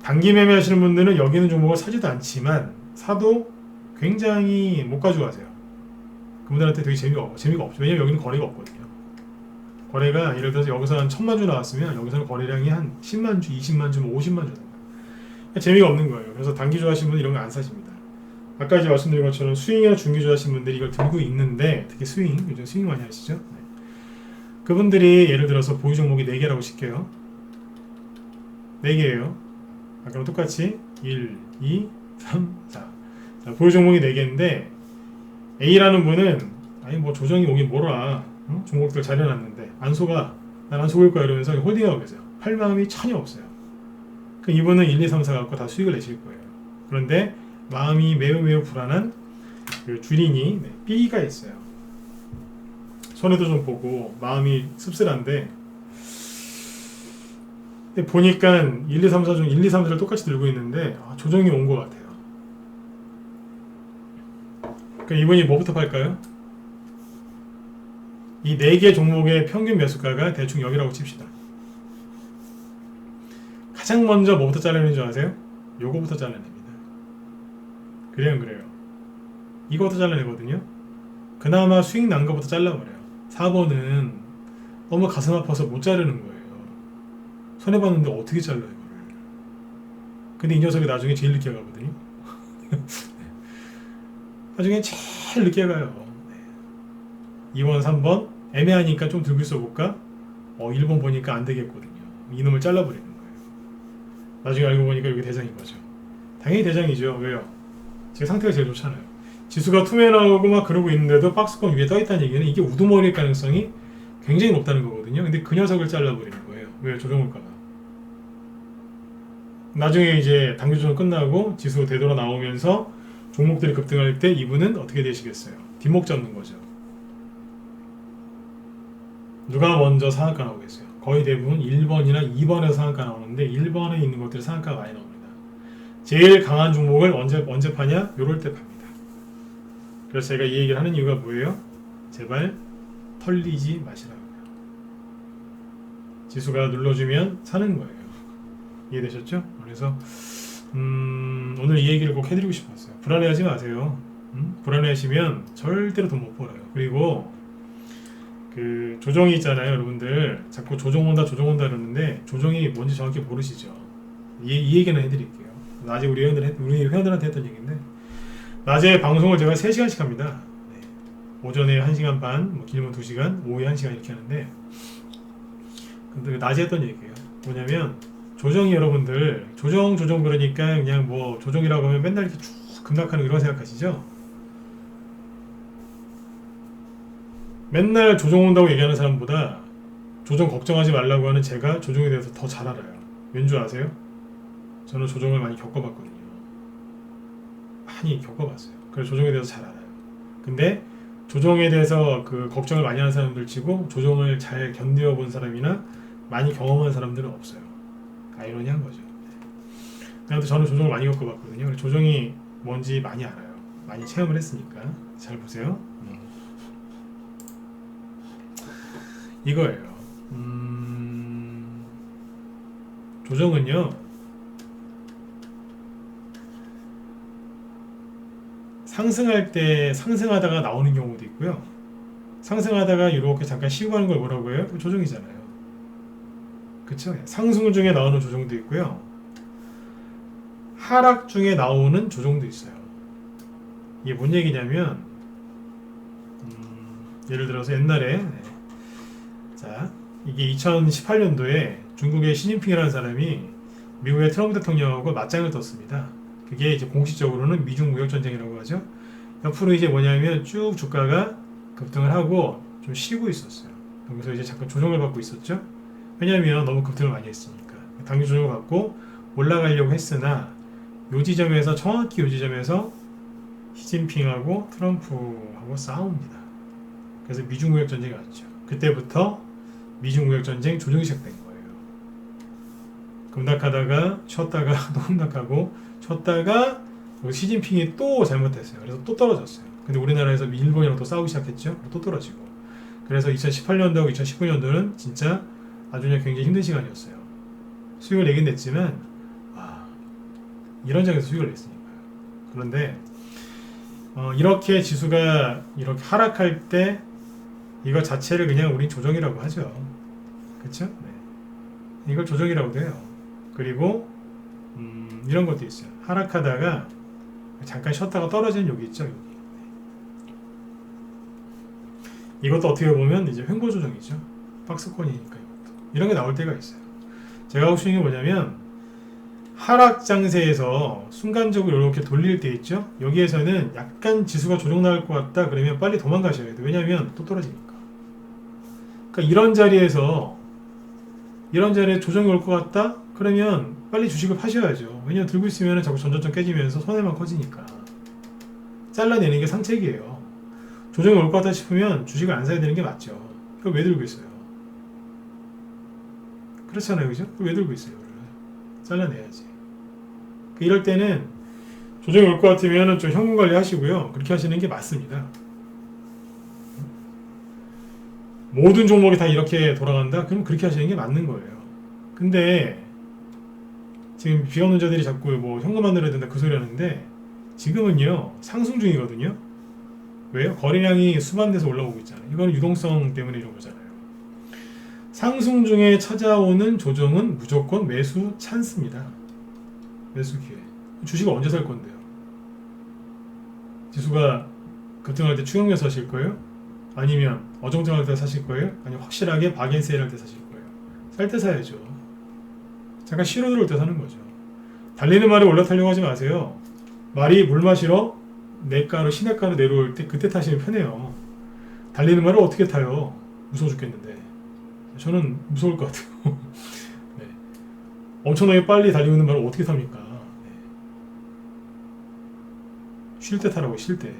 단기 매매 하시는 분들은 여기 있는 종목을 사지도 않지만 사도 굉장히 못 가져가세요. 그분들한테 되게 재미가 없죠. 왜냐면 여기는 거래가 없거든요. 거래가 예를 들어서 여기서 한 1,000만 주 나왔으면 여기서는 거래량이 한 10만 주, 20만 주, 50만 주 재미가 없는 거예요. 그래서 단기 좋아하시는 분들 이런 거 안 사십니다. 아까 이제 말씀드린 것처럼 스윙이나 중기 좋아하시는 분들이 이걸 들고 있는데 특히 스윙, 요즘 스윙 많이 하시죠? 네. 그분들이 예를 들어서 보유 종목이 4개라고 칠게요. 4개예요. 아까랑 똑같이 1, 2, 3, 4. 자, 보유 종목이 4개인데 A라는 분은 아니 뭐 조정이 오긴 뭐라 종목들 잘 해놨는데 안 속아. 난 안 속을 거야 이러면서 홀딩하고 계세요. 팔 마음이 전혀 없어요. 그 이분은 1, 2, 3, 4 갖고 다 수익을 내실 거예요. 그런데 마음이 매우 불안한 그 주린이 B가 있어요. 손해도 좀 보고 마음이 씁쓸한데 보니까 1, 2, 3, 4 중 1, 2, 3, 4를 똑같이 들고 있는데 조정이 온 것 같아요. 그럼 이분이 뭐부터 팔까요? 이 4개 종목의 평균 매수가가 대충 여기라고 칩시다. 가장 먼저 뭐부터 잘라내는 줄 아세요? 요거부터 잘라냅니다. 그래요, 그래요. 이거부터 잘라내거든요. 그나마 수익 난 거부터 잘라버려요. 4번은 너무 가슴 아파서 못 자르는 거예요. 손해봤는데 어떻게 잘라요, 이거를. 근데 이 녀석이 나중에 제일 늦게 가거든요. 나중에 제일 늦게 가요. 2번, 3번 애매하니까 좀 들고 있어볼까? 1번 보니까 안 되겠거든요. 이놈을 잘라버리는 거예요. 나중에 알고 보니까 여기 대장인 거죠. 당연히 대장이죠. 왜요? 제 상태가 제일 좋잖아요. 지수가 투매 나오고 막 그러고 있는데도 박스권 위에 떠있다는 얘기는 이게 우두머리일 가능성이 굉장히 높다는 거거든요. 근데 그 녀석을 잘라버리는 거예요. 왜? 조정올까봐. 나중에 이제 단기 조정 끝나고 지수 되돌아 나오면서 종목들이 급등할 때 이분은 어떻게 되시겠어요? 뒷목 잡는 거죠. 누가 먼저 상한가 나오겠어요? 거의 대부분 1번이나 2번에서 상한가 나오는데 1번에 있는 것들이 상한가가 많이 나옵니다. 제일 강한 종목을 언제 파냐? 요럴 때 팝니다. 그래서 제가 이 얘기를 하는 이유가 뭐예요? 제발 털리지 마시라고요. 지수가 눌러주면 사는 거예요. 이해되셨죠? 그래서 오늘 이 얘기를 꼭 해드리고 싶었어요. 불안해하지 마세요. 불안해하시면 절대로 돈 못 벌어요. 그리고 그 조정이 있잖아요, 여러분들. 자꾸 조정 온다 그러는데 조정이 뭔지 정확히 모르시죠? 이 얘기는 해드릴게요. 낮에 우리 회원들한테 했던 얘기인데, 낮에 방송을 제가 3시간씩 합니다. 네. 오전에 1시간 반, 뭐 길면 2시간, 오후에 1시간 이렇게 하는데, 근데 낮에 했던 얘기예요. 뭐냐면 조정이 여러분들 조정 그러니까 그냥 뭐 조정이라고 하면 맨날 이렇게 쭉 급락하는 이런 생각하시죠? 맨날 조정 온다고 얘기하는 사람보다 조정 걱정하지 말라고 하는 제가 조정에 대해서 더 잘 알아요. 왠 줄 아세요? 저는 조정을 많이 겪어봤거든요. 많이 겪어봤어요. 그래서 조정에 대해서 잘 알아요. 근데 조정에 대해서 그 걱정을 많이 하는 사람들 치고 조정을 잘 견뎌본 사람이나 많이 경험한 사람들은 없어요. 아이러니한 거죠. 그래도 저는 조정을 많이 겪어봤거든요. 조정이 뭔지 많이 알아요. 많이 체험을 했으니까. 잘 보세요. 이거예요. 조정은요, 상승할 때 상승하다가 나오는 경우도 있고요. 상승하다가 이렇게 잠깐 쉬고 가는 걸 뭐라고 해요? 조정이잖아요. 그쵸? 상승 중에 나오는 조정도 있고요. 하락 중에 나오는 조정도 있어요. 이게 뭔 얘기냐면, 예를 들어서 옛날에, 자, 이게 2018년도에 중국의 시진핑이라는 사람이 미국의 트럼프 대통령하고 맞짱을 떴습니다. 그게 이제 공식적으로는 미중 무역 전쟁이라고 하죠. 옆으로 이제 뭐냐면 쭉 주가가 급등을 하고 좀 쉬고 있었어요. 그래서 이제 잠깐 조정을 받고 있었죠. 왜냐하면 너무 급등을 많이 했으니까. 당기 조정을 받고 올라가려고 했으나 요 지점에서 정확히 요 지점에서 시진핑하고 트럼프하고 싸웁니다. 그래서 미중 무역 전쟁이 왔죠. 그때부터 미중 무역 전쟁 조정이 시작된 거예요. 급락하다가 쉬었다가 또 급락하고 쉬었다가 시진핑이 또 잘못했어요. 그래서 또 떨어졌어요. 근데 우리나라에서 일본이랑 또 싸우기 시작했죠. 또 떨어지고. 그래서 2018년도하고 2019년도는 진짜 아주 그냥 굉장히 힘든 시간이었어요. 수익을 내긴 냈지만 이런 장에서 수익을 냈으니까요. 그런데 이렇게 지수가 이렇게 하락할 때 이거 자체를 그냥 우린 조정이라고 하죠. 그쵸? 네. 이걸 조정이라고도 해요. 그리고 이런 것도 있어요. 하락하다가 잠깐 쉬었다가 떨어지는 여기 있죠. 여기. 이것도 어떻게 보면 이제 횡보 조정이죠. 박스권이니까 이것도. 이런 게 나올 때가 있어요. 제가 하고 싶은 게 뭐냐면 하락 장세에서 순간적으로 이렇게 돌릴 때 있죠. 여기에서는 약간 지수가 조정 나올 것 같다 그러면 빨리 도망가셔야 돼요. 왜냐하면 또 떨어지니까. 그러니까 이런 자리에 조정이 올 것 같다? 그러면 빨리 주식을 파셔야죠. 왜냐면 들고 있으면 자꾸 전전점 깨지면서 손해만 커지니까. 잘라내는 게 상책이에요. 조정이 올 것 같다 싶으면 주식을 안 사야 되는 게 맞죠. 그럼 왜 들고 있어요? 그렇잖아요. 그죠? 왜 들고 있어요? 잘라내야지. 이럴 때는 조정이 올 것 같으면 좀 현금 관리 하시고요. 그렇게 하시는 게 맞습니다. 모든 종목이 다 이렇게 돌아간다? 그럼 그렇게 하시는 게 맞는 거예요. 근데 지금 비관론자들이 자꾸 뭐 현금 만들어야 된다 그 소리 하는데 지금은요 상승 중이거든요. 왜요? 거래량이 수반돼서 올라오고 있잖아요. 이거는 유동성 때문에 이런 거잖아요. 상승 중에 찾아오는 조정은 무조건 매수 찬스입니다. 매수 기회. 주식을 언제 살 건데요? 지수가 급등할 때 추격면 사실 거예요? 아니면 어정쩡할 때 사실 거예요? 아니면 확실하게 박앤세일 할 때 사실 거예요? 살 때 사야죠. 잠깐 쉬러 들어올 때 사는 거죠. 달리는 말에 올라타려고 하지 마세요. 말이 물 마시러 내가로 시내가로 내려올 때 그때 타시면 편해요. 달리는 말을 어떻게 타요? 무서워 죽겠는데. 저는 무서울 것 같아요. 네. 엄청나게 빨리 달리고 있는 말을 어떻게 탑니까? 네. 쉴 때 타라고, 쉴 때.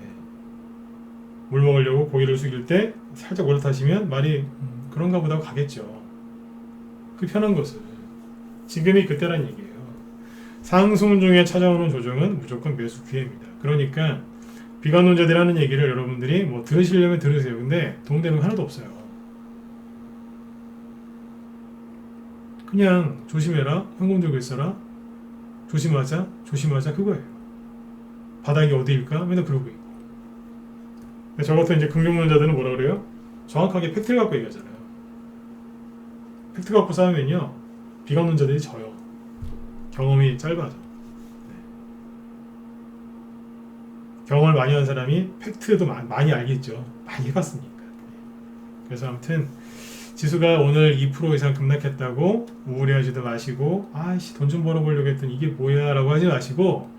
물 먹으려고 고기를 숙일 때 살짝 올라타시면 말이 그런가 보다 하고 가겠죠. 그 편한 것을. 지금이 그때란 얘기예요. 상승 중에 찾아오는 조정은 무조건 매수 기회입니다. 그러니까 비관론자들이 하는 얘기를 여러분들이 뭐 들으시려면 들으세요. 근데 도움되는 거 하나도 없어요. 그냥 조심해라, 현금 들고 있어라, 조심하자, 조심하자, 그거예요. 바닥이 어디일까? 맨날 그러고 있고. 저 같은 이제 금융론자들은 뭐라 그래요? 정확하게 팩트를 갖고 얘기하잖아요. 팩트 갖고 싸우면요, 비관론자들이 져요. 경험이 짧아져. 경험을 많이 한 사람이 팩트도 많이 알겠죠. 많이 해봤으니까. 그래서 아무튼 지수가 오늘 2% 이상 급락했다고 우울해하지도 마시고, 아이씨 돈 좀 벌어보려고 했더니 이게 뭐야 라고 하지 마시고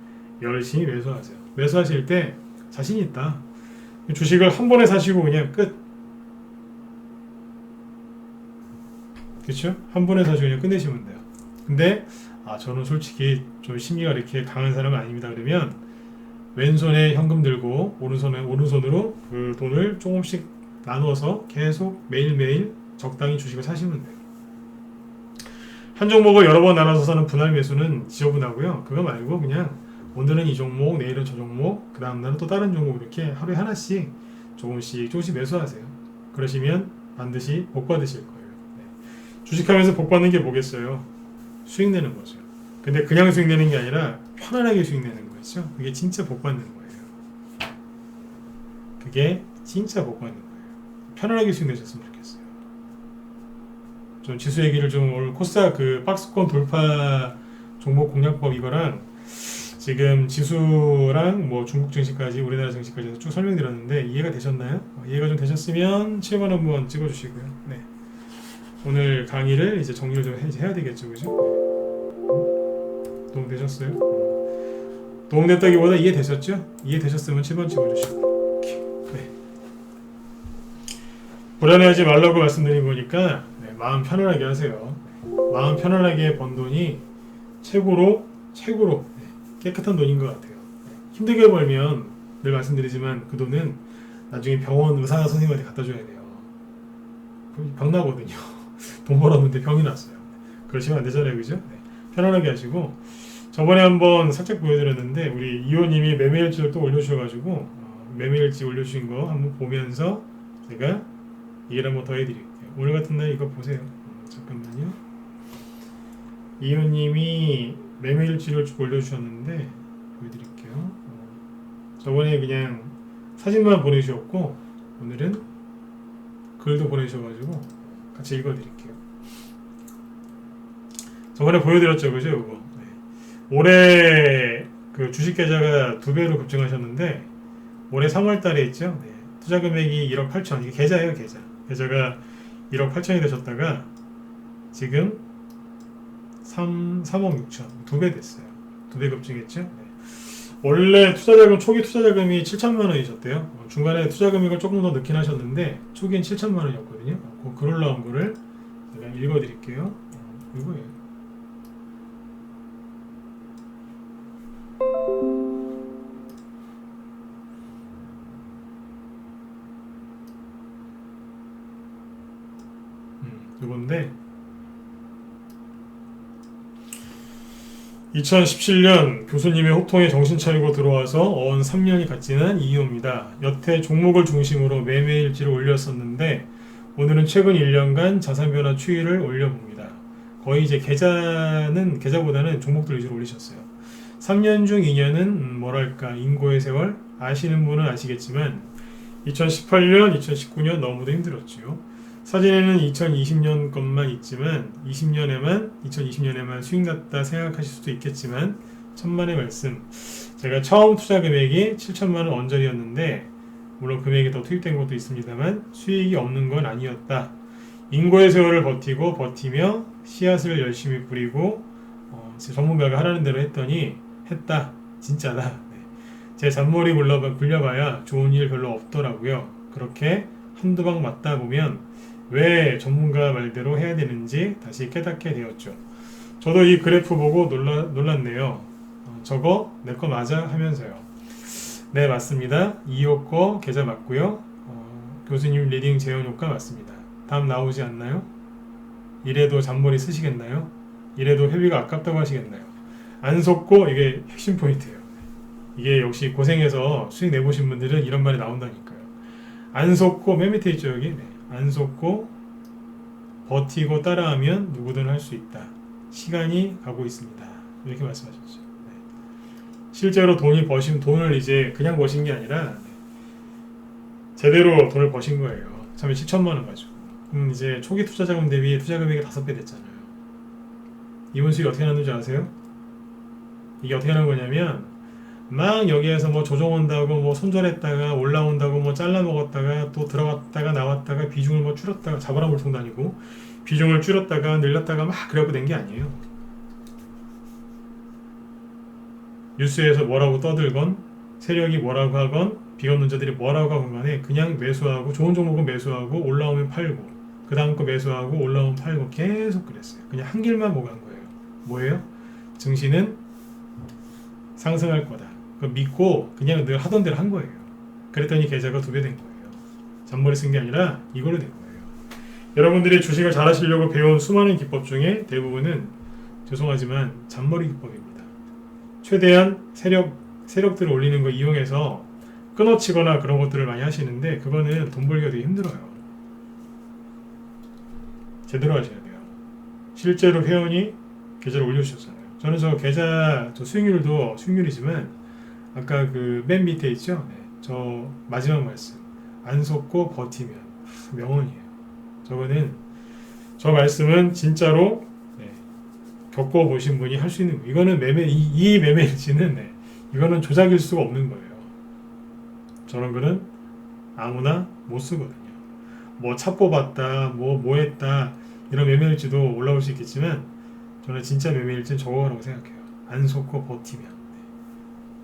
열심히 매수하세요. 매수하실 때 자신 있다. 주식을 한 번에 사시고 그냥 끝. 그렇죠? 한 번에 사시고 그냥 끝내시면 돼요. 근데 저는 솔직히 좀 심리가 이렇게 강한 사람은 아닙니다. 그러면 왼손에 현금 들고 오른손으로 그 돈을 조금씩 나눠서 계속 매일매일 적당히 주식을 사시면 돼요. 한 종목을 여러 번 나눠서 사는 분할 매수는 지저분하고요. 그거 말고 그냥 오늘은 이 종목, 내일은 저 종목, 그 다음 날은 또 다른 종목, 이렇게 하루에 하나씩 조금씩 매수하세요. 그러시면 반드시 복 받으실 거예요. 네. 주식하면서 복 받는 게 뭐겠어요? 수익 내는 거죠. 근데 그냥 수익 내는 게 아니라 편안하게 수익 내는 거죠. 그게 진짜 복 받는 거예요. 그게 진짜 복 받는 거예요. 편안하게 수익 내셨으면 좋겠어요. 좀 지수 얘기를 좀 오늘 코스닥 그 박스권 돌파 종목 공략법 이거랑 지금 지수랑 뭐 중국 증시까지 우리나라 증시까지 해서 쭉 설명드렸는데 이해가 되셨나요? 이해가 좀 되셨으면 7번 한번 찍어주시고요. 네. 오늘 강의를 이제 정리를 좀 해야 되겠죠, 그죠? 도움되셨어요? 도움됐다기보다 이해되셨죠? 이해되셨으면 7번 찍어주시고. 네. 불안해하지 말라고 말씀드린 거니까 마음 편안하게 하세요. 마음 편안하게 번 돈이 최고로 깨끗한 돈인 것 같아요. 힘들게 벌면 늘 말씀드리지만 그 돈은 나중에 병원 의사 선생님한테 갖다 줘야 돼요. 병 나거든요. 돈 벌었는데 병이 났어요. 그러시면 안 되잖아요, 그죠? 네. 편안하게 하시고, 저번에 한번 살짝 보여드렸는데 우리 이호님이 매매일지를 또 올려주셔가지고 매매일지 올려주신 거 한번 보면서 제가 얘기를 한번 더 해드릴게요. 오늘 같은 날 이거 보세요. 잠깐만요. 이호님이 매매일지를 쭉 올려주셨는데 보여드릴게요. 저번에 그냥 사진만 보내주셨고 오늘은 글도 보내주셔가지고 같이 읽어드릴게요. 저번에 보여드렸죠, 그죠? 이거. 네. 올해 그 주식 계좌가 2배로 급증하셨는데 올해 3월달에 있죠. 네. 투자 금액이 1억 8천. 이게 계좌예요, 계좌. 계좌가 1억 8천이 되셨다가 지금 3억 6천, 2배 됐어요. 2배 급증했죠. 네. 원래 초기 투자자금이 7천만 원이셨대요. 중간에 투자 금액을 조금 더 넣긴 하셨는데 초기엔 7천만 원이었거든요. 그 글 올라온 거를 제가 읽어드릴게요. 이거예요. 이건데 2017년 교수님의 호통에 정신 차리고 들어와서 어언 3년이 갓 지난 이유입니다. 여태 종목을 중심으로 매매일지를 올렸었는데 오늘은 최근 1년간 자산 변화 추이를 올려봅니다. 거의 이제 계좌보다는 종목들 위주로 올리셨어요. 3년 중 2년은 뭐랄까 인고의 세월, 아시는 분은 아시겠지만 2018년, 2019년 너무도 힘들었죠. 사진에는 2020년 것만 있지만 2020년에만 수익 났다 생각하실 수도 있겠지만 천만의 말씀, 제가 처음 투자 금액이 7천만 원 언저리였는데 물론 금액이 더 투입된 것도 있습니다만 수익이 없는 건 아니었다. 인고의 세월을 버티며 씨앗을 열심히 뿌리고 전문가가 하라는 대로 했다. 진짜다. 네. 제 잔머리 굴려봐야 좋은 일 별로 없더라고요. 그렇게 한두 방 맞다 보면 왜 전문가 말대로 해야 되는지 다시 깨닫게 되었죠. 저도 이 그래프 보고 놀랐네요. 저거 내 거 맞아? 하면서요. 네, 맞습니다. 2호 거 계좌 맞고요. 교수님 리딩 재현 효과 맞습니다. 다음 나오지 않나요? 이래도 잔머리 쓰시겠나요? 이래도 회비가 아깝다고 하시겠나요? 안 속고, 이게 핵심 포인트예요. 이게 역시 고생해서 수익 내보신 분들은 이런 말이 나온다니까요. 안 속고, 맨 밑에 있죠, 여기. 네. 안 속고 버티고 따라하면 누구든 할 수 있다. 시간이 가고 있습니다. 이렇게 말씀하셨죠. 네. 실제로 돈을 이제 그냥 버신 게 아니라 제대로 돈을 버신 거예요. 처음에 7천만 원 가지고. 이제 초기 투자 자금 대비 투자 금액이 5배 됐잖아요. 이번 수익이 어떻게 나는지 아세요? 이게 어떻게 하는 거냐면 막 여기에서 뭐 조정한다고 뭐 손절했다가 올라온다고 뭐 잘라 먹었다가 또 들어갔다가 나왔다가 비중을 뭐 줄였다가 자바라 물통 다니고 비중을 줄였다가 늘렸다가 막 그래갖고 된 게 아니에요. 뉴스에서 뭐라고 떠들건 세력이 뭐라고 하건 비관론자들이 뭐라고 하건 간에 그냥 매수하고 좋은 종목은 매수하고 올라오면 팔고 그 다음 거 매수하고 올라오면 팔고 계속 그랬어요. 그냥 한 길만 보고 한 거예요. 뭐예요? 증시는 상승할 거다. 믿고 그냥 늘 하던 대로 한 거예요. 그랬더니 계좌가 2배 된 거예요. 잔머리 쓴 게 아니라 이걸로 된 거예요. 여러분들이 주식을 잘 하시려고 배운 수많은 기법 중에 대부분은 죄송하지만 잔머리 기법입니다. 최대한 세력들을 올리는 거 이용해서 끊어치거나 그런 것들을 많이 하시는데 그거는 돈 벌기가 되게 힘들어요. 제대로 하셔야 돼요. 실제로 회원이 계좌를 올려주셨잖아요. 저는 저 수익률도 수익률이지만 아까 그 맨 밑에 있죠? 네. 저 마지막 말씀 안 속고 버티면 명언이에요. 저 말씀은 진짜로 겪어보신 분이 할 수 있는 거예요. 이거는 이 매매일지는 이거는 조작일 수가 없는 거예요. 저런 거는 아무나 못 쓰거든요. 뭐 차 뽑았다, 뭐 했다 이런 매매일지도 올라올 수 있겠지만 저는 진짜 매매일지는 저거라고 생각해요. 안 속고 버티면.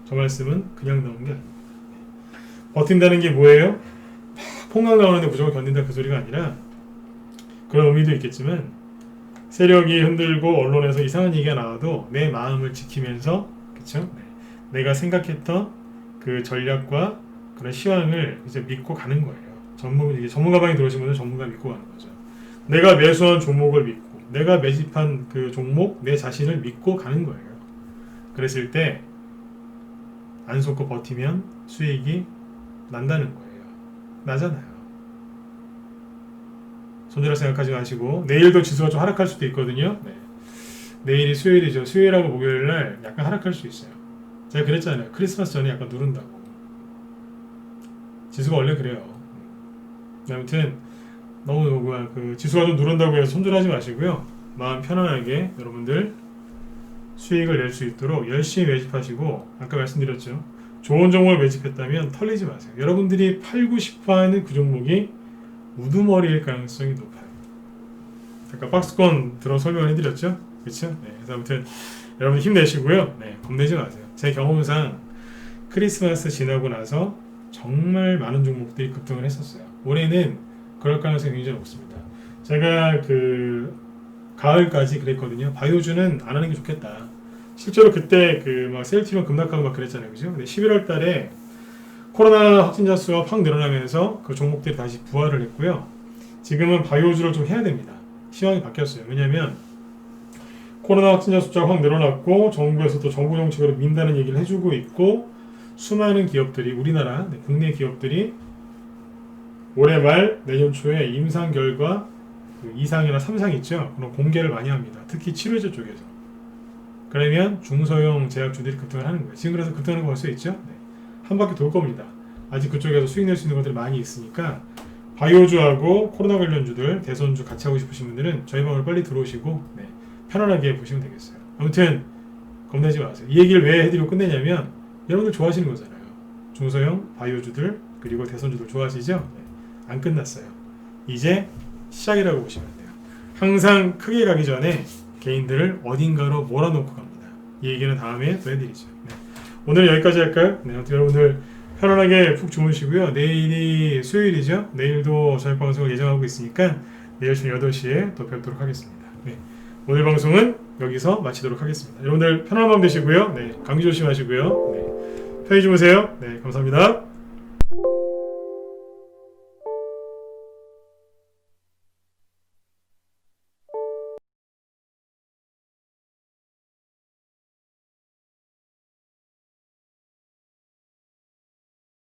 저 말씀은 그냥 나온 게 아닙니다. 버틴다는 게 뭐예요? 폭락 나오는데 무조건 견딘다 그 소리가 아니라 그런 의미도 있겠지만 세력이 흔들고 언론에서 이상한 얘기가 나와도 내 마음을 지키면서 그쵸? 내가 생각했던 그 전략과 그런 시황을 이제 믿고 가는 거예요. 전문가방에 들어오신 분은 전문가 믿고 가는 거죠. 내가 매수한 종목을 믿고 내가 매집한 그 종목 내 자신을 믿고 가는 거예요. 그랬을 때 안 속고 버티면 수익이 난다는 거예요. 나잖아요. 손절할 생각하지 마시고 내일도 지수가 좀 하락할 수도 있거든요. 내일이 수요일이죠. 수요일하고 목요일날 약간 하락할 수 있어요. 제가 그랬잖아요. 크리스마스 전에 약간 누른다고. 지수가 원래 그래요. 아무튼 너무 지수가 좀 누른다고 해서 손절하지 마시고요. 마음 편안하게 여러분들 수익을 낼 수 있도록 열심히 매집하시고 아까 말씀드렸죠. 좋은 종목을 매집했다면 털리지 마세요. 여러분들이 팔고 싶어하는 그 종목이 우두머리일 가능성이 높아요. 아까 박스권 들어 설명을 해드렸죠. 그렇죠? 그래서 아무튼 여러분 힘내시고요. 겁내지 마세요. 제 경험상 크리스마스 지나고 나서 정말 많은 종목들이 급등을 했었어요. 올해는 그럴 가능성이 굉장히 높습니다. 제가 가을까지 그랬거든요. 바이오주는 안 하는 게 좋겠다. 실제로 그때 막 세일치면 급락하고 막 그랬잖아요. 그죠? 근데 11월 달에 코로나 확진자 수가 확 늘어나면서 그 종목들이 다시 부활을 했고요. 지금은 바이오주를 좀 해야 됩니다. 시황이 바뀌었어요. 왜냐면 코로나 확진자 숫자가 확 늘어났고 정부에서도 정부 정책으로 민다는 얘기를 해주고 있고 수많은 기업들이 우리나라 국내 기업들이 올해 말 내년 초에 임상 결과 2상이나 3상 있죠. 그런 공개를 많이 합니다. 특히 치료제 쪽에서. 그러면 중소형 제약주들이 급등을 하는 거예요. 지금 그래서 급등하는 거 볼 수 있죠. 한 바퀴 돌 겁니다. 아직 그쪽에서 수익 낼 수 있는 것들이 많이 있으니까 바이오주하고 코로나 관련주들 대선주 같이 하고 싶으신 분들은 저희 방으로 빨리 들어오시고 편안하게 보시면 되겠어요. 아무튼 겁내지 마세요. 이 얘기를 왜 해드리고 끝내냐면 여러분들 좋아하시는 거잖아요. 중소형 바이오주들 그리고 대선주들 좋아하시죠? 안 끝났어요. 이제 시작이라고 보시면 돼요. 항상 크게 가기 전에 개인들을 어딘가로 몰아놓고 갑니다. 이 얘기는 다음에 또 해드리죠. 오늘 여기까지 할까요? 여러분들 편안하게 푹 주무시고요. 내일이 수요일이죠. 내일도 저녁 방송을 예정하고 있으니까 내일 저녁 8시에 또 뵙도록 하겠습니다. 오늘 방송은 여기서 마치도록 하겠습니다. 여러분들 편안한 밤 되시고요. 감기 조심하시고요. 편히 주무세요. 감사합니다.